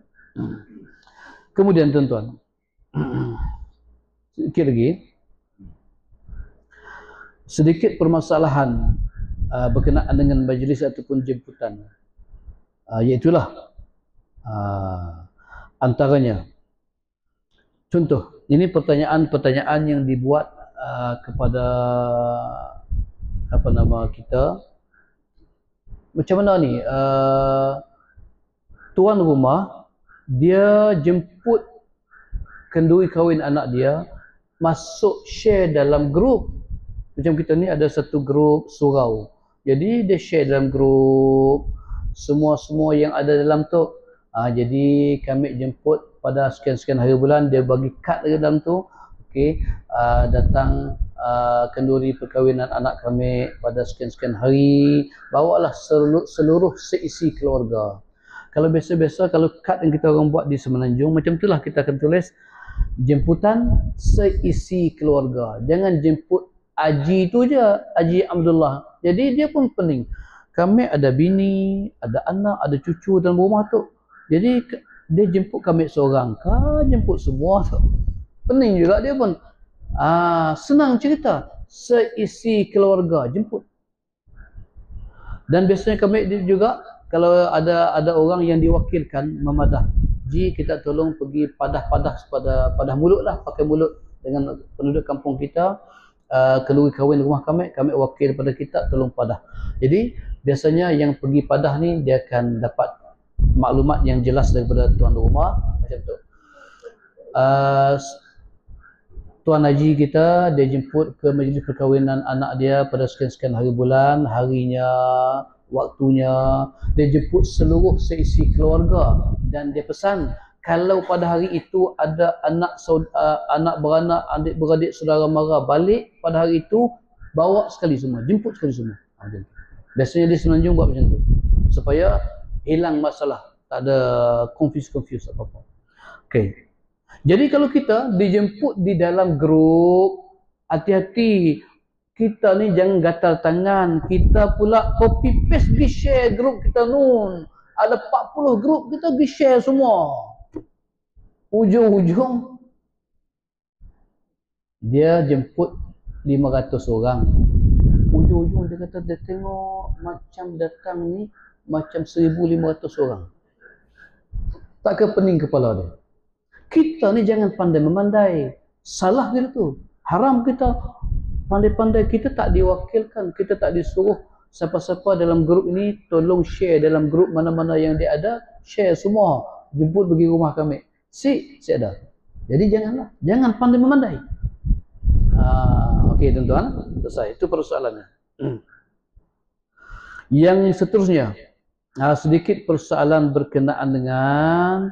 Kemudian tuan-tuan, sedikit permasalahan berkenaan dengan majlis ataupun jemputan, iaitulah antaranya, contoh, ini pertanyaan-pertanyaan yang dibuat kepada kita, macam mana ni, tuan rumah dia jemput kenduri kahwin anak dia, masuk share dalam grup. Macam kita ni ada satu grup surau, jadi dia share dalam grup semua-semua yang ada dalam tu. Jadi kami jemput pada sekian-sekian hari bulan, dia bagi kad ke dalam tu. Okey, datang kenduri perkahwinan anak kami pada sekian-sekian hari, bawalah seluruh seisi keluarga. Kalau biasa-biasa, kalau kad yang kita orang buat di Semenanjung, macam itulah kita akan tulis jemputan seisi keluarga. Jangan jemput Haji tu je, Haji Abdullah. Jadi dia pun pening. Kami ada bini, ada anak, ada cucu dalam rumah tu. Jadi dia jemput kami seorang kah, jemput semua tu. Pening juga dia pun. Senang cerita, seisi keluarga jemput. Dan biasanya kami juga kalau ada orang yang diwakilkan memadah, ji kita tolong pergi padah-padah padah mulut lah, pakai mulut dengan penduduk kampung kita, kenduri kahwin rumah kami wakil pada kita, tolong padah. Jadi biasanya yang pergi padah ni dia akan dapat maklumat yang jelas daripada tuan rumah macam tu. Tuan Haji kita, dia jemput ke majlis perkahwinan anak dia pada sekian-sekian hari bulan, harinya, waktunya, dia jemput seluruh seisi keluarga dan dia pesan kalau pada hari itu ada anak beranak, adik beradik, saudara mara balik pada hari itu, bawa sekali semua, jemput sekali semua. Biasanya di Semenanjung buat macam tu supaya hilang masalah, tak ada confuse apa-apa. Okey. Jadi kalau kita dijemput di dalam grup, hati-hati, kita ni jangan gatal tangan, kita pula copy paste pergi share grup kita nun. Ada 40 grup, kita pergi share semua. Ujung-ujung dia jemput 500 orang. Ujung-ujung dia kata dia tengok macam datang ni macam 1,500 orang. Tak ke pening kepala dia. Kita ni jangan pandai memandai. Salah kita tu. Haram kita pandai-pandai, kita tak diwakilkan, kita tak disuruh siapa-siapa dalam grup ini tolong share dalam grup mana-mana yang dia ada, share semua, jemput pergi rumah kami. Si ada. Jadi janganlah, jangan pandai memandai. Okey tuan-tuan, selesai. Itu persoalannya. Yang seterusnya, sedikit persoalan berkenaan dengan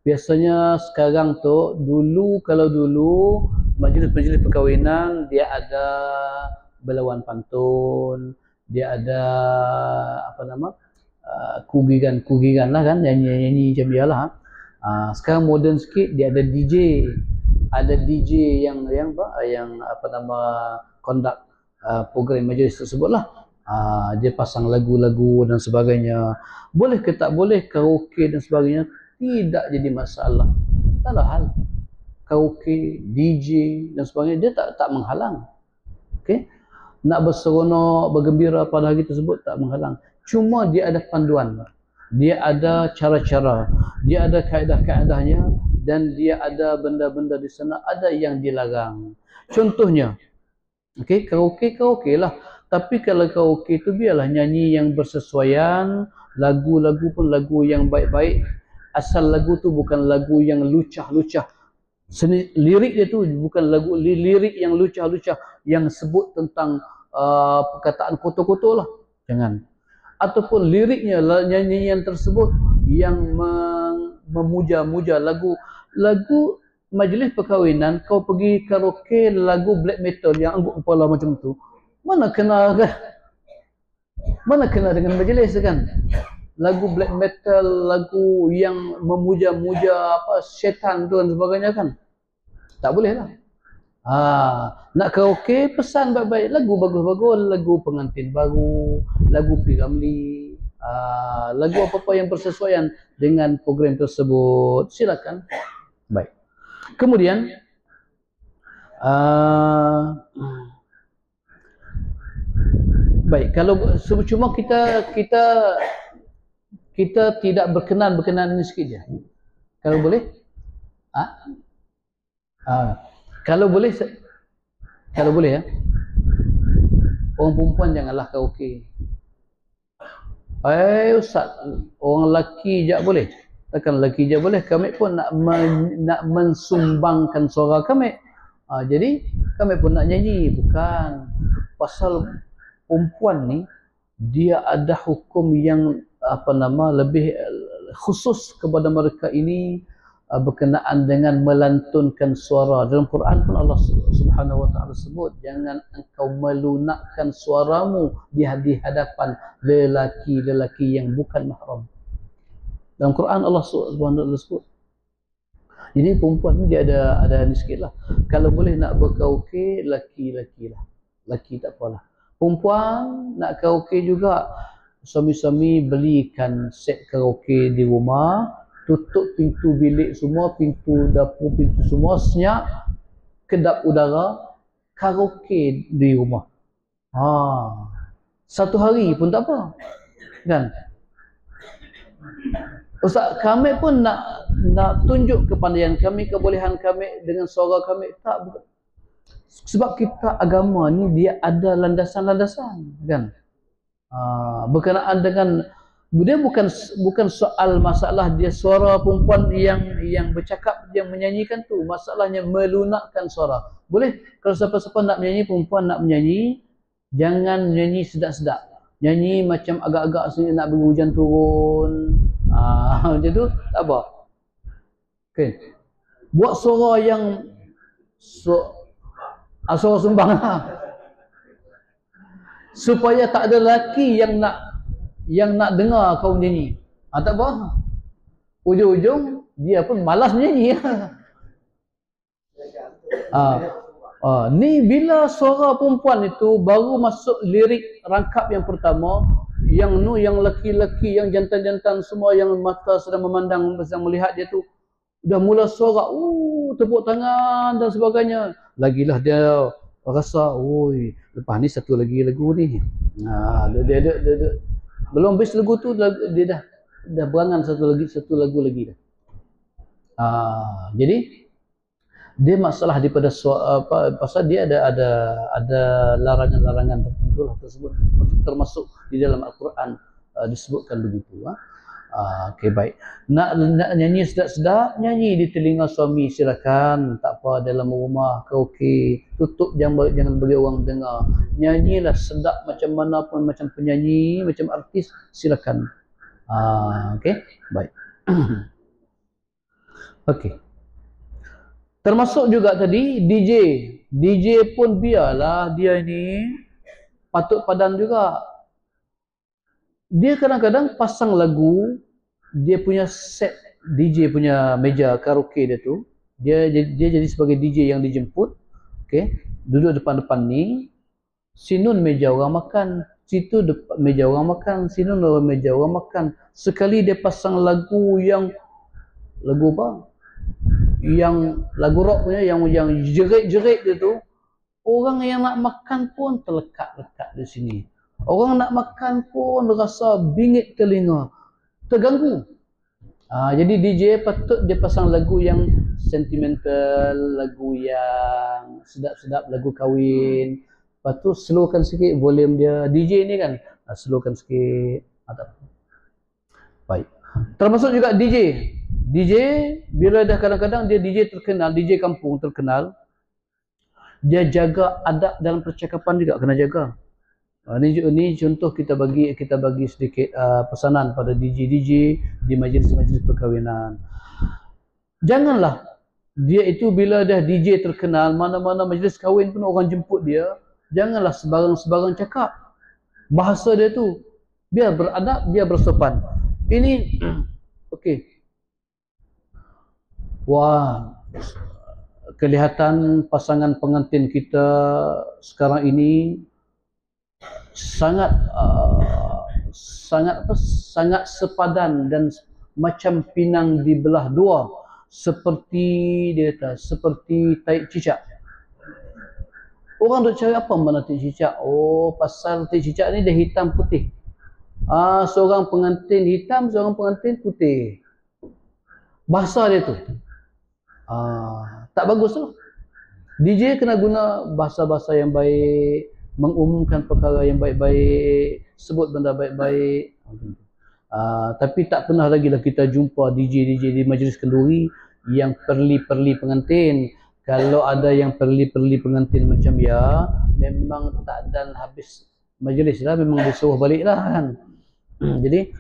biasanya sekarang tu, kalau dulu majlis-majlis perkahwinan dia ada berlawan pantun, dia ada kugiran lah kan, nyanyi macam bialah. Sekarang moden sikit, dia ada DJ. Ada DJ yang conduct program majlis tersebut lah. Dia pasang lagu-lagu dan sebagainya. Boleh ke tak boleh karaoke dan sebagainya, tidak jadi masalah. Tak ada hal. Karaoke, DJ dan sebagainya, dia tak menghalang. Okey? Nak berseronok, bergembira pada hari tersebut tak menghalang. Cuma dia ada panduan. Dia ada cara-cara. Dia ada kaedah-kaedahnya dan dia ada benda-benda di sana ada yang dilarang. Contohnya, okey, karaoke lah. Tapi kalau karaoke itu biarlah nyanyi yang bersesuaian, lagu-lagu pun lagu yang baik-baik. Asal lagu tu bukan lagu yang lucah-lucah. Lirik dia tu bukan lagu lirik yang lucah-lucah yang sebut tentang perkataan kotor-kotor lah. Jangan. Ataupun liriknya, nyanyian tersebut yang memuja-muja lagu majlis perkahwinan, kau pergi karaoke lagu black metal yang angguk kepala macam tu, mana kena kan? Mana kena dengan majlis kan? Lagu black metal, lagu yang memuja-muja apa syaitan tu dan sebagainya kan? Tak boleh lah. Nak karaoke pesan baik-baik, lagu bagus-bagus, lagu pengantin baru, lagu P.Ramlee, lagu apa-apa yang bersesuaian dengan program tersebut, silakan. Baik. Kemudian baik, kalau cuma kita tidak berkenan ini sikit je. Kalau boleh? Kalau boleh ya. Orang perempuan janganlah karaoke. Ustaz, orang lelaki je boleh? Takkan lelaki je boleh? Kami pun nak mensumbangkan suara kami. Jadi kami pun nak nyanyi. Bukan. Pasal perempuan ni, dia ada hukum yang lebih khusus kepada mereka ini berkenaan dengan melantunkan suara. Dalam Quran pun Allah Subhanahu wa taala sebut, jangan engkau melunakkan suaramu di hadapan lelaki-lelaki yang bukan mahram. Dalam Quran Allah Subhanahu wa taala sebut. Jadi perempuan ni dia ada ni sikitlah. Kalau boleh nak berkaraoke, laki-laki lah. Laki tak apalah. Perempuan nak karaoke juga, suami-suami belikan set karaoke di rumah, tutup pintu bilik semua, pintu dapur, pintu semua, senyap, kedap udara, karaoke di rumah. Satu hari pun tak apa. Kan? Ustaz, kami pun nak tunjuk kepandaian kami, kebolehan kami dengan suara kami. Tak, bukan. Sebab kita agama ni dia ada landasan-landasan, kan? Berkenaan dengan dia bukan soal masalah dia suara perempuan yang bercakap, yang menyanyikan tu, masalahnya melunakkan suara. Boleh kalau siapa-siapa nak menyanyi, perempuan nak menyanyi, jangan nyanyi sedap-sedap. Nyanyi macam agak-agak sini nak bagi hujan turun. Macam tu tak apa. Okay. Buat suara yang suara sumbang lah. Supaya tak ada lelaki yang nak dengar kau nyanyi. Tak apa. Ujung-ujung dia pun malas menyanyi. Ni bila suara perempuan itu baru masuk lirik rangkap yang pertama, yang lelaki-lelaki, yang jantan-jantan semua yang mata sedang memandang, sedang melihat dia tu, dah mula suara, tepuk tangan dan sebagainya. Lagilah dia rasa, lepas ni satu lagi lagu ni. Dia belum habis lagu tu, dia dah berangan satu lagu lagi dah. Jadi dia masalah daripada pasal dia ada larangan-larangan tertentu lah tersebut, termasuk di dalam Al-Quran disebutkan begitu. Okey, baik. Nak nyanyi sedap-sedap, nyanyi di telinga suami, silakan, tak apa. Dalam rumah karaoke, tutup, jangan bagi orang dengar. Nyanyilah sedap macam mana pun, macam penyanyi, macam artis, silakan. Okey, baik. Okey. Termasuk juga tadi DJ pun biarlah dia ni patut padan juga. Dia kadang-kadang pasang lagu, dia punya set DJ punya meja karaoke dia tu, dia jadi sebagai DJ yang dijemput, okey, duduk depan-depan ni, sinun meja orang makan, situ meja orang makan, sinun meja orang makan. Sekali dia pasang lagu lagu rock punya, yang jerit-jerit dia tu, orang yang nak makan pun terlekat-lekat di sini. Orang nak makan pun rasa bingit telinga, terganggu. Jadi DJ patut dia pasang lagu yang sentimental, lagu yang sedap-sedap, lagu kahwin. Lepas tu slowkan sikit volume dia. DJ ni kan, slowkan sikit. Baik. Termasuk juga DJ bila dah kadang-kadang dia DJ terkenal, DJ kampung terkenal, dia jaga adab dalam percakapan juga, kena jaga. Ini contoh kita bagi sedikit pesanan pada DJ di majlis-majlis perkahwinan. Janganlah dia itu bila dah DJ terkenal, mana-mana majlis kahwin pun orang jemput dia, janganlah sebarang-sebarang cakap. Bahasa dia tu biar beradab, biar bersopan. Ini okey. Wah, kelihatan pasangan pengantin kita sekarang ini sangat sangat sepadan dan macam pinang dibelah dua, seperti dia kata, seperti taik cicak. Orang duk cari apa mana taik cicak? Oh, pasal taik cicak ni dia hitam putih. Seorang pengantin hitam, seorang pengantin putih. Bahasa dia tu tak bagus tu. DJ kena guna bahasa-bahasa yang baik, mengumumkan perkara yang baik-baik, sebut benda baik-baik. Tapi tak pernah lagi lah kita jumpa DJ di majlis kenduri yang perli-perli pengantin. Kalau ada yang perli-perli pengantin macam ya, memang tak dan habis majlis lah, memang disuruh balik lah kan. Jadi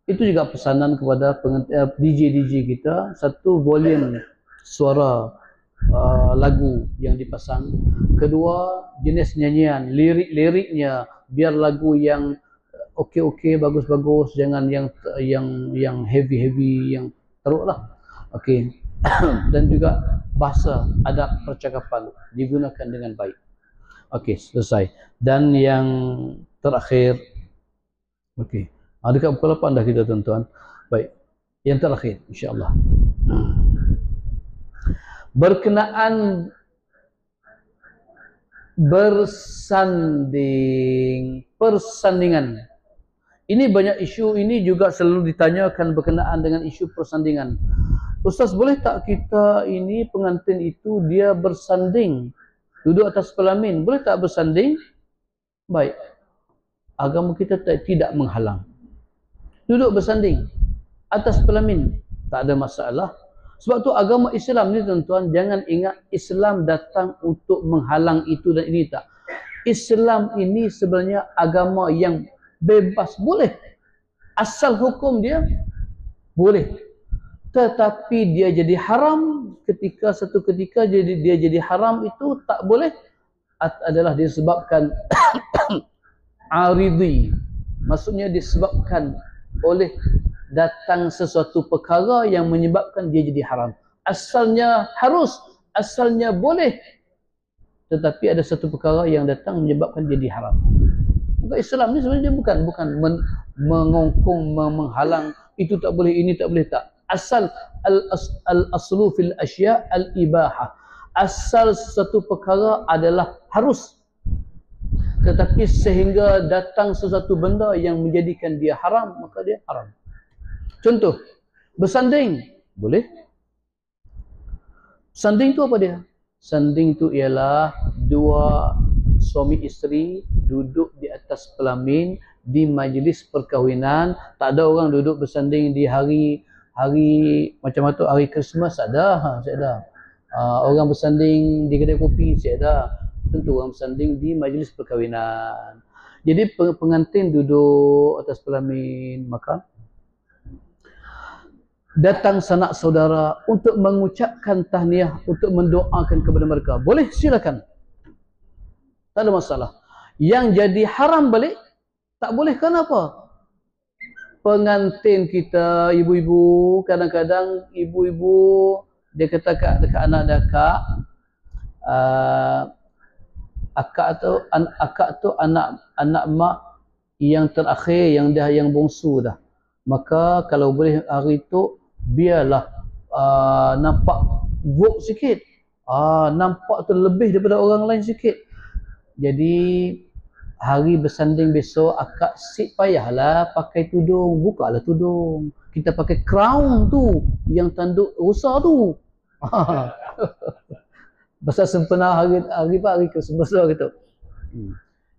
itu juga pesanan kepada DJ kita, satu volume suara lagu yang dipasang, kedua jenis nyanyian, lirik-liriknya biar lagu yang okey, bagus-bagus, jangan yang heavy, yang teruk lah. Okey. Dan juga bahasa, adab percakapan digunakan dengan baik. Okey, selesai. Dan yang terakhir, okey. Dekat pukul 8 dah kita tuan-tuan. Baik. Yang terakhir insya-Allah. Berkenaan persandingan. Ini banyak isu, ini juga selalu ditanyakan berkenaan dengan isu persandingan. Ustaz, boleh tak kita ini pengantin itu dia bersanding, duduk atas pelamin, boleh tak bersanding? Baik. Agama kita tidak menghalang. Duduk bersanding atas pelamin, tak ada masalah. Sebab tu agama Islam ni tuan-tuan, jangan ingat Islam datang untuk menghalang itu dan ini, tak. Islam ini sebenarnya agama yang bebas, boleh. Asal hukum dia boleh. Tetapi dia jadi haram satu ketika dia jadi haram itu tak boleh adalah disebabkan aridi. Maksudnya disebabkan oleh datang sesuatu perkara yang menyebabkan dia jadi haram. Asalnya harus, asalnya boleh, tetapi ada satu perkara yang datang menyebabkan jadi haram. Bukan Islam ni sebenarnya bukan mengongkong, menghalang, itu tak boleh, ini tak boleh, tak. Asal al-aslu fil asya al-ibahah. Asal sesuatu perkara adalah harus. Tetapi sehingga datang sesuatu benda yang menjadikan dia haram, maka dia haram. Contoh, bersanding boleh. Sanding tu apa dia? Sanding tu ialah dua suami isteri duduk di atas pelamin di majlis perkahwinan. Tak ada orang duduk bersanding di hari macam tu, hari Christmas ada, saya ada. Orang bersanding di kedai kopi, saya ada. Tentu orang bersanding di majlis perkahwinan. Jadi pengantin duduk atas pelamin, maka datang sanak saudara untuk mengucapkan tahniah, untuk mendoakan kepada mereka. Boleh, silakan. Tak ada masalah. Yang jadi haram balik, tak boleh, kenapa? Pengantin kita, ibu-ibu, kadang-kadang ibu-ibu, dia kata dekat anak dia, akak tu anak mak yang terakhir, yang bongsu dah. Maka kalau boleh hari tu biarlah nampak vogue sikit, nampak tu lebih daripada orang lain sikit. Jadi hari bersanding besok, akak payahlah pakai tudung, bukalah tudung, kita pakai crown tu yang tanduk rusa tu. Pasal sempena hari Christmas lah gitu.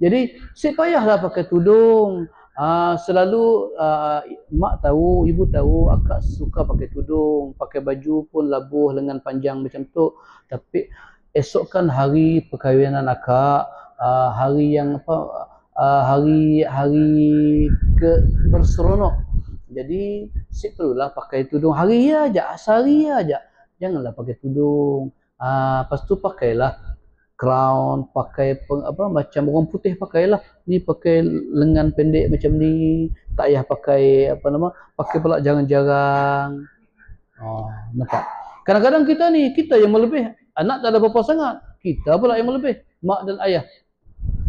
Jadi payahlah pakai tudung. Selalu mak tahu, ibu tahu akak suka pakai tudung, pakai baju pun labuh lengan panjang macam tu. Tapi esok kan hari perkahwinan akak, hari yang hari berseronok. Jadi perlulah pakai tudung hari aja, sehari aja. janganlah pakai tudung. Lepas tu pakailah crown, pakai macam orang putih pakailah. Ni pakai lengan pendek macam ni, tak payah pakai pakai pula jarang-jarang. Nampak? Kadang-kadang kita yang melebih, anak tak ada apa-apa sangat, kita pula yang melebih, mak dan ayah.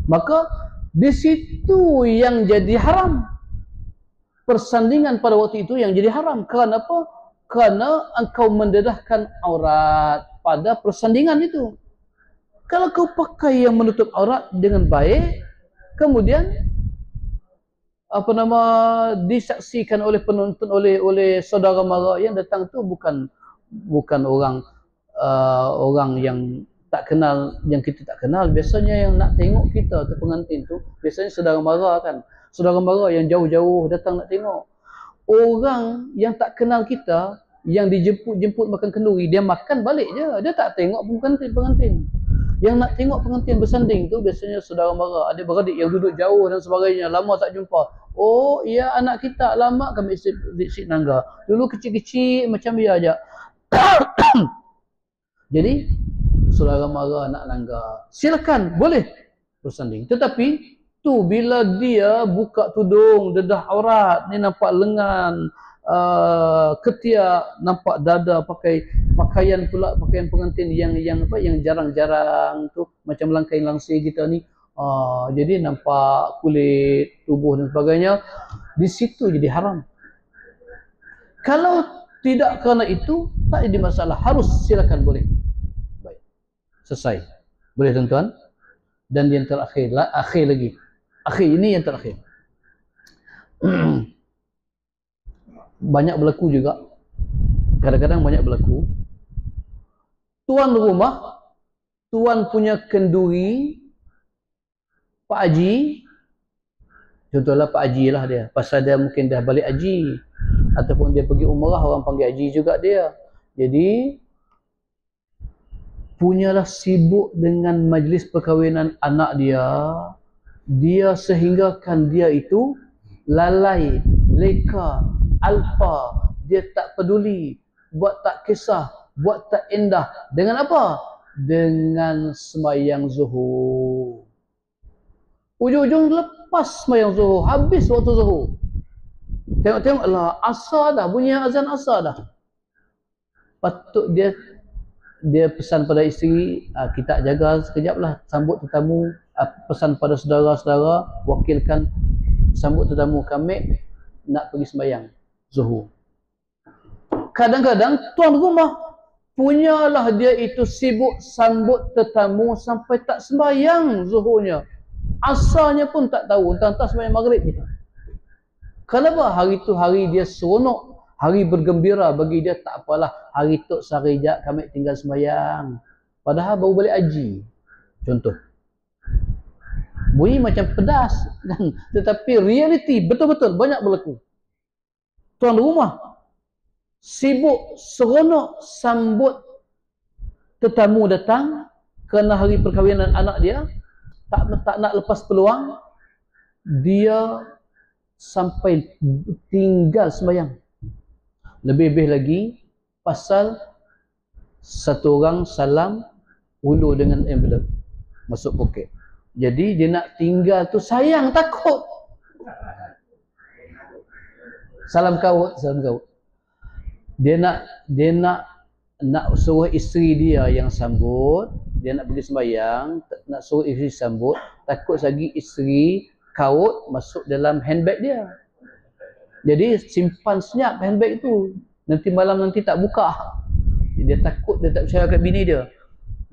Maka di situ yang jadi haram. Persandingan pada waktu itu yang jadi haram. Kerana apa? Kerana engkau mendedahkan aurat pada persandingan itu. Kalau kau pakai yang menutup aurat dengan baik, kemudian disaksikan oleh penonton, oleh saudara mara yang datang tu bukan orang yang tak kenal, yang kita tak kenal. Biasanya yang nak tengok kita tu pengantin tu biasanya saudara mara kan. Saudara mara yang jauh-jauh datang nak tengok. Orang yang tak kenal kita, yang dijemput makan kenduri, dia makan balik je. Dia tak tengok pengantin. Yang nak tengok pengantin bersanding tu biasanya saudara mara, adik-beradik yang duduk jauh dan sebagainya, lama tak jumpa. Oh, ya anak kita, lama kami isi nangga. Dulu kecil-kecil macam dia aja. Jadi saudara mara nak nangga, silakan, boleh bersanding. Tetapi tu bila dia buka tudung, dedah aurat, ni nampak lengan, ketiak, nampak dada, pakai pakaian pengantin yang jarang-jarang tu, macam langkai langsir kita ni. Jadi nampak kulit, tubuh dan sebagainya. Di situ jadi haram. Kalau tidak kerana itu, tak jadi masalah. Harus, silakan, boleh. Baik. Selesai. Boleh tuan-tuan? Dan yang terakhir lagi. Ini yang terakhir. Banyak berlaku juga. Kadang-kadang banyak berlaku. Tuan rumah, tuan punya kenduri, Pak Haji, contohlah Pak Haji lah dia, pasal dia mungkin dah balik haji, ataupun dia pergi umrah, orang panggil haji juga dia. Jadi punyalah sibuk dengan majlis perkahwinan anak dia sehinggakan dia itu lalai, leka, alpa, dia tak peduli, buat tak kisah, buat tak indah. Dengan apa? Dengan sembahyang zuhur. Ujung-ujung lepas sembahyang zuhur, habis waktu zuhur. Tengok-tengok lah, asar dah, bunyi azan asar dah. Patut dia pesan pada isteri, kita jaga sekejap lah, sambut tetamu, pesan pada saudara-saudara, wakilkan sambut tetamu kami nak pergi sembahyang zuhur. Kadang-kadang tuan rumah punyalah dia itu sibuk sambut tetamu sampai tak sembahyang zuhurnya. Asalnya pun tak tahu, entah-entah sembahyang maghrib je. Kenapa? Hari itu hari dia seronok, hari bergembira bagi dia, tak apalah, hari tu sehari jap kami tinggal sembahyang. Padahal baru balik haji. Contoh. Bunyi macam pedas kan? Tetapi realiti betul-betul banyak berlaku. Tuan rumah sibuk seronok sambut tetamu datang kerana hari perkahwinan anak dia, tak nak lepas peluang, dia sampai tinggal sembahyang. Lebih-lebih lagi pasal satu orang salam ulu dengan envelope masuk poket. Jadi dia nak tinggal tu sayang, takut. Salam kaut. Dia nak suruh isteri dia yang sambut, dia nak pergi sembahyang, nak suruh isteri sambut, takut lagi isteri kaut masuk dalam handbag dia. Jadi simpan senyap handbag itu, nanti malam nanti tak buka. Dia takut, dia tak percaya kat bini dia.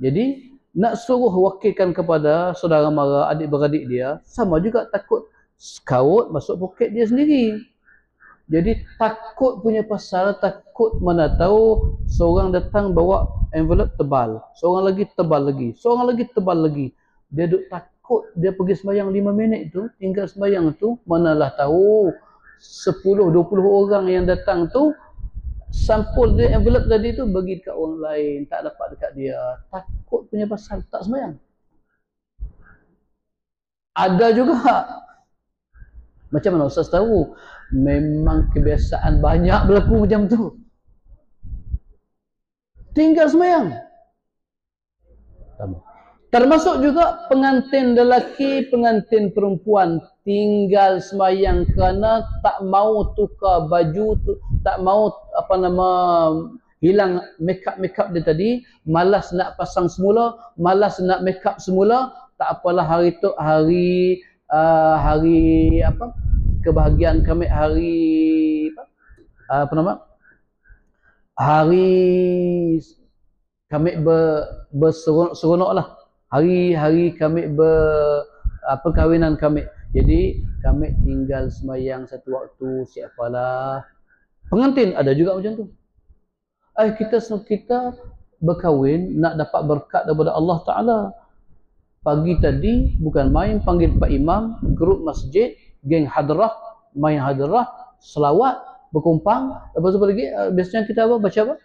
Jadi nak suruh wakilkan kepada saudara mara, adik-beradik dia, sama juga takut kaut masuk poket dia sendiri. Jadi takut punya pasal, takut mana tahu seorang datang bawa envelope tebal, seorang lagi tebal lagi, seorang lagi tebal lagi. Dia duk takut, dia pergi sembahyang 5 minit tu, tinggal sembahyang tu, manalah tahu 10-20 orang yang datang tu, sampul dia envelope tadi tu bagi dekat orang lain, tak dapat dekat dia. Takut punya pasal, tak sembahyang. Ada juga. Macam mana Ustaz tahu? Memang kebiasaan banyak berlaku macam tu. tinggal sembahyang. Termasuk juga pengantin lelaki, pengantin perempuan tinggal sembahyang kerana tak mau tukar baju, tak mau hilang makeup dia tadi, malas nak pasang semula, malas nak makeup semula. Tak apalah, hari tu hari kebahagiaan kami, hari kami berseronok lah, hari kami perkahwinan kami. Jadi kami tinggal sembahyang satu waktu, siapalah. Pengantin ada juga macam tu. Kita berkahwin nak dapat berkat daripada Allah Ta'ala. Pagi tadi bukan main, panggil Pak Imam, grup masjid, geng hadrah, main hadrah, selawat, berkumpang. Lepas tu lagi, biasanya kita baca apa?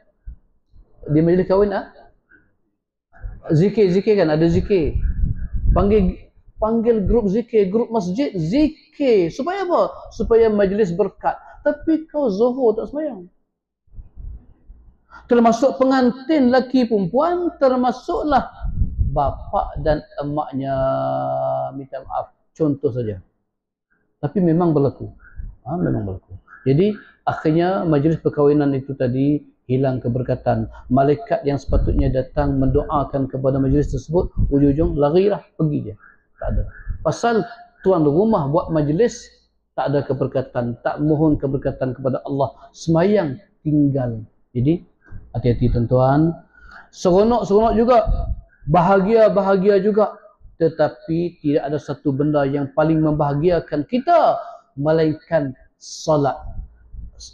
Di majlis kahwin, zikir kan, ada zikir. Panggil grup zikir, grup masjid, zikir. Supaya apa? Supaya majlis berkat. Tapi kau zuhur tak sembahyang. Termasuk pengantin laki perempuan, termasuklah bapa dan emaknya, minta maaf, contoh saja. Tapi memang berlaku. Memang berlaku. Jadi akhirnya majlis perkahwinan itu tadi hilang keberkatan. Malaikat yang sepatutnya datang mendoakan kepada majlis tersebut, ujung-ujung larilah, pergi je. Tak ada. Pasal tuan rumah buat majlis tak ada keberkatan, tak mohon keberkatan kepada Allah, sembahyang tinggal. Jadi hati-hati tuan-tuan. Seronok juga, bahagia juga, tetapi tidak ada satu benda yang paling membahagiakan kita melainkan salat.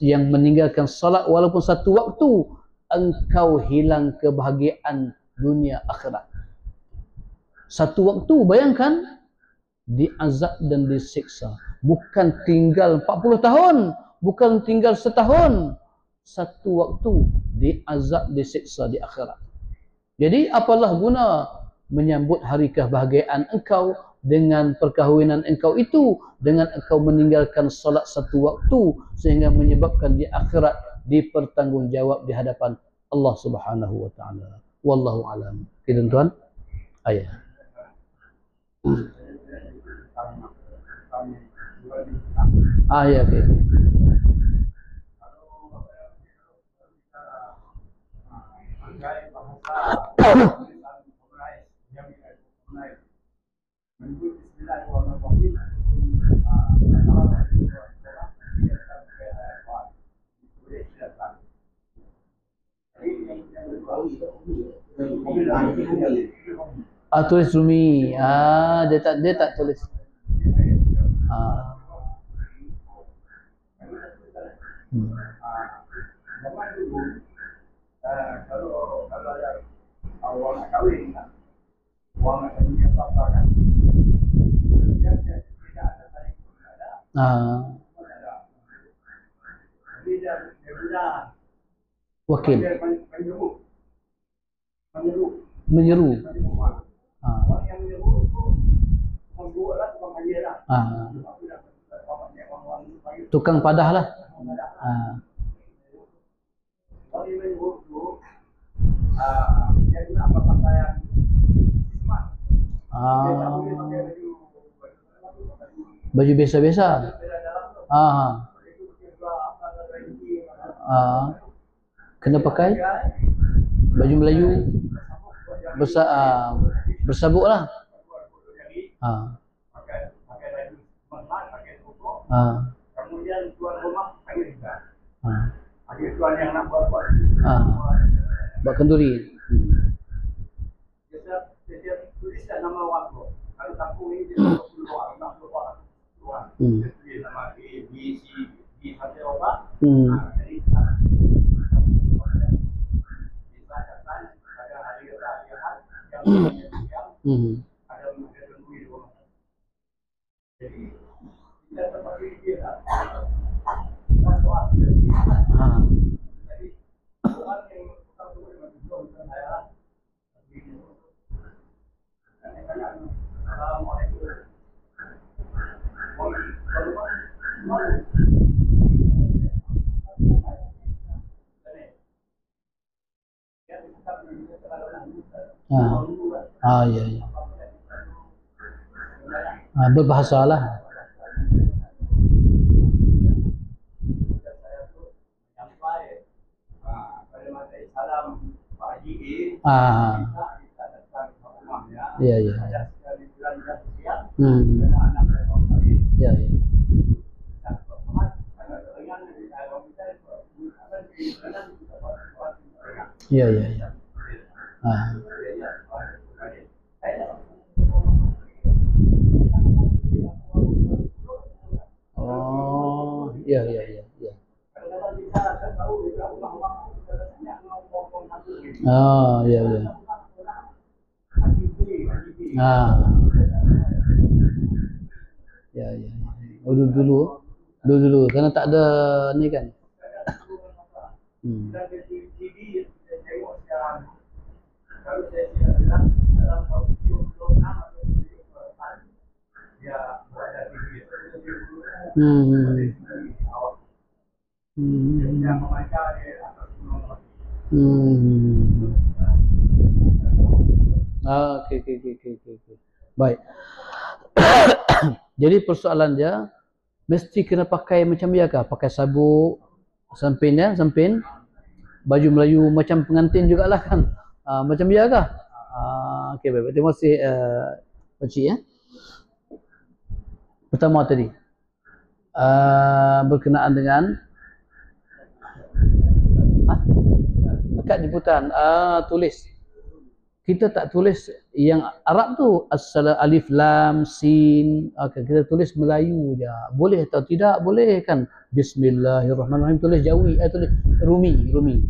Yang meninggalkan salat walaupun satu waktu, engkau hilang kebahagiaan dunia akhirat. Satu waktu, bayangkan, diazab dan disiksa. Bukan tinggal 40 tahun, bukan tinggal setahun. Satu waktu diazab, disiksa di akhirat. Jadi apalah guna menyambut hari kebahagiaan engkau dengan perkahwinan engkau itu, dengan engkau meninggalkan solat satu waktu, sehingga menyebabkan di akhirat dipertanggungjawab di hadapan Allah Subhanahu wa taala. Wallahu alam. Okey tuan-tuan. Ayat. Ya, okey. Tulis Rumi. Dia tak tulis. Kalau ada awak nak kahwin, awak nak kahwin apa kan? Yang tidak ada tarik ada. Jadi dia sudah wakil. Menyeru. Orang yang menyeru itu membuatlah tukang kajian lah. Tukang padah lah. Orang yang menyeru itu dia guna apa pakaian ismat. Dia tak boleh pakai baju biasa-biasa. Kena pakai baju Melayu bersabuk lah. Pakai baju semangat, pakai koko. Kemudian tuan rumah panggil kita. Ada tuan yang nak buat buat kenduri. Dia tuliskan nama orang tu. Kalau kampung ini dia 20 orang, 60 orang. Dia tulis nama A, B, C, D sampai apa. Jadi ada hari raya yang ada kenduri di rumah. Jadi kita terpaksa dia lah. Jadi orang yang tak boleh masuk ke dalam Assalamualaikum. Ya, ya. Berbahasa lah. Sampai pada masa salam Pak Haji kita datang ke rumahnya. Ya, ya. Ada sekali belanja siap. Hmm. Anak saya mau kahwin. Ya, ya. Ya, ya, ya. Oh, ya, ya, ya, ya. Ya, ya. Ya, ya. Oh, dulu, karena tak ada ni kan. Kalau saya tidak bilang dalam tahun 76 atau 74 dia berada di dia membaca di atas gunung. Okey. Baik. Jadi persoalan dia mesti kena pakai macam biakah? Pakai sabuk, sampin ya, sampin. Baju Melayu macam pengantin jugalah kan. Macam biakah? Okey, baik. Terima kasih Pakcik ya. Pertama tadi berkenaan dengan akad jemputan. Tulis. Kita tak tulis yang Arab tu alif lam sin. Kita tulis Melayu je. Boleh atau tidak? Boleh kan? Bismillahirrahmanirrahim. Tulis Jawi, tulis Rumi. Rumi.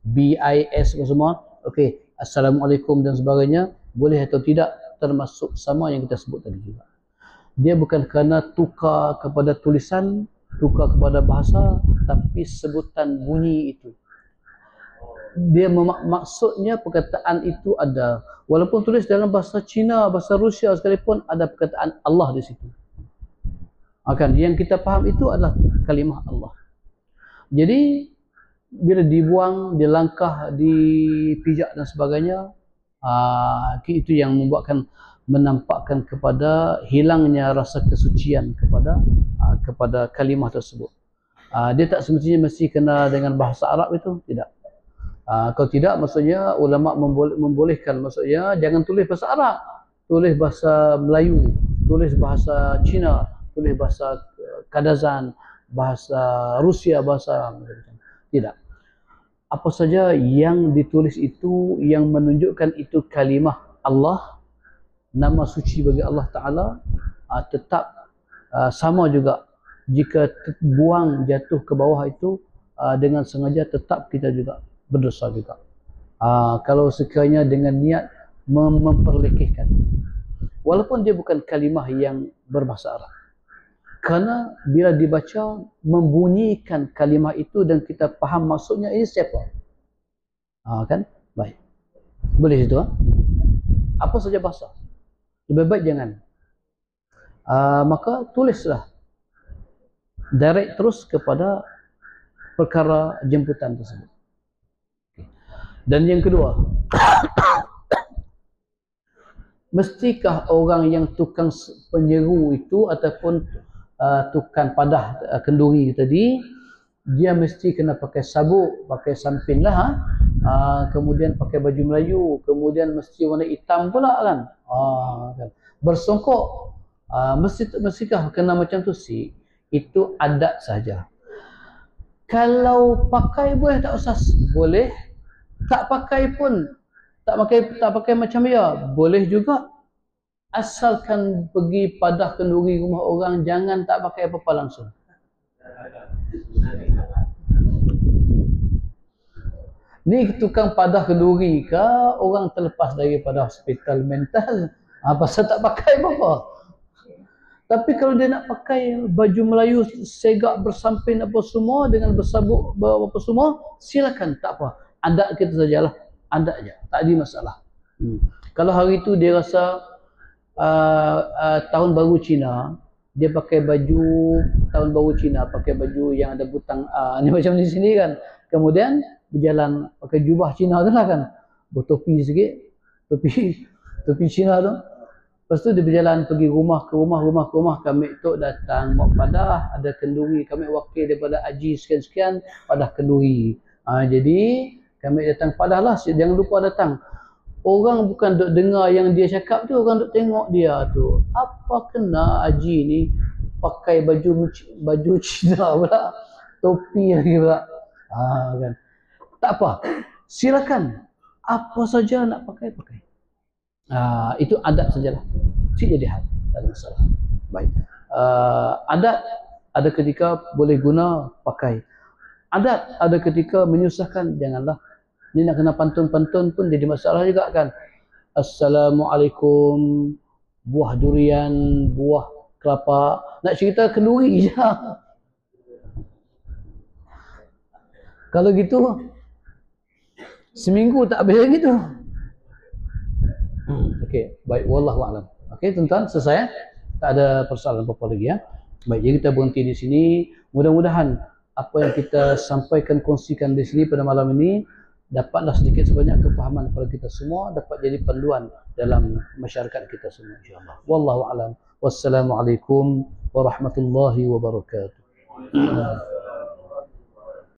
BIS semua. Okey. Assalamualaikum dan sebagainya. Boleh atau tidak? Termasuk sama yang kita sebut tadi juga. Dia bukan kerana tukar kepada tulisan, tukar kepada bahasa, tapi sebutan bunyi itu. Dia maksudnya perkataan itu ada, walaupun tulis dalam bahasa Cina, bahasa Rusia sekalipun, ada perkataan Allah di situ. Yang kita faham itu adalah kalimah Allah. Jadi bila dibuang, dilangkah, dipijak dan sebagainya, itu yang menampakkan kepada hilangnya rasa kesucian kepada kalimah tersebut. Dia tak semestinya mesti kena dengan bahasa Arab itu, tidak. Kalau tidak, maksudnya ulama membolehkan, maksudnya jangan tulis bahasa Arab, tulis bahasa Melayu, tulis bahasa Cina, tulis bahasa Kadazan, bahasa Rusia, bahasa tidak. Apa saja yang ditulis itu yang menunjukkan itu kalimah Allah, nama suci bagi Allah Ta'ala, tetap sama juga. Jika buang jatuh ke bawah itu dengan sengaja, tetap kita juga berdosa juga. Kalau sekiranya dengan niat memperlekehkan, walaupun dia bukan kalimah yang berbahasa Arab, kerana bila dibaca membunyikan kalimah itu dan kita faham maksudnya, ini siapa? Kan? Baik. Boleh itu? Apa saja bahasa. Lebih baik jangan. Maka tulislah direct terus kepada perkara jemputan tersebut. Dan yang kedua, mestikah orang yang tukang penyeru itu ataupun tukang padah kenduri tadi, dia mesti kena pakai sabuk, pakai sampin lah, kemudian pakai baju Melayu, kemudian mesti warna hitam pula kan, bersongkok, mestikah kena macam tu sih? Itu adat saja. Kalau pakai boleh, tak usah, boleh. Tak pakai pun, tak pakai macam dia, boleh juga. Asalkan pergi padah kenduri rumah orang, jangan tak pakai apa-apa langsung. Ni tukang padah kenduri ke orang terlepas daripada hospital mental, pasal tak pakai apa-apa. Tapi kalau dia nak pakai baju Melayu segak bersamping apa semua dengan bersabuk apa semua, silakan, tak apa. Adat kita sajalah, adat je, tak ada masalah. Kalau hari itu dia rasa tahun baru Cina, dia pakai baju tahun baru Cina, pakai baju yang ada butang ni macam di sini kan. Kemudian berjalan pakai jubah Cina tu lah kan, bertopi sikit, tepi Cina tu. Lepas tu dia berjalan pergi rumah ke rumah. Kami tok datang mak padah, ada kenduri. Kami wakil daripada Haji sekian-sekian, padah kenduri. Jadi kami datang padah lah, jangan lupa datang. Orang bukan duk dengar yang dia cakap tu, orang duk tengok dia tu. Apa kena Haji ni pakai baju Cina pula, topi lagi pula. Kan. Tak apa. Silakan. Apa saja nak pakai. Itu adat sajalah. Tidak jadi hal. Tak ada masalah. Baik. Adat ada ketika boleh guna pakai. Adat ada ketika menyusahkan, janganlah. Ini nak kena pantun-pantun pun jadi masalah juga kan. Assalamualaikum, buah durian, buah kelapa. Nak cerita kenduri je. Kalau gitu, seminggu tak habis lagi tu. Okey, baik, wallahu a'lam. Okey, tuan-tuan, selesai. Tak ada persoalan apa-apa lagi ya. Baik, jadi kita berhenti di sini. Mudah-mudahan apa yang kita sampaikan, kongsikan di sini pada malam ini dapatlah sedikit sebanyak kefahaman kepada kita semua, dapat jadi panduan dalam masyarakat kita semua insya-Allah. Wallahu a'lam. Wassalamualaikum warahmatullahi wabarakatuh.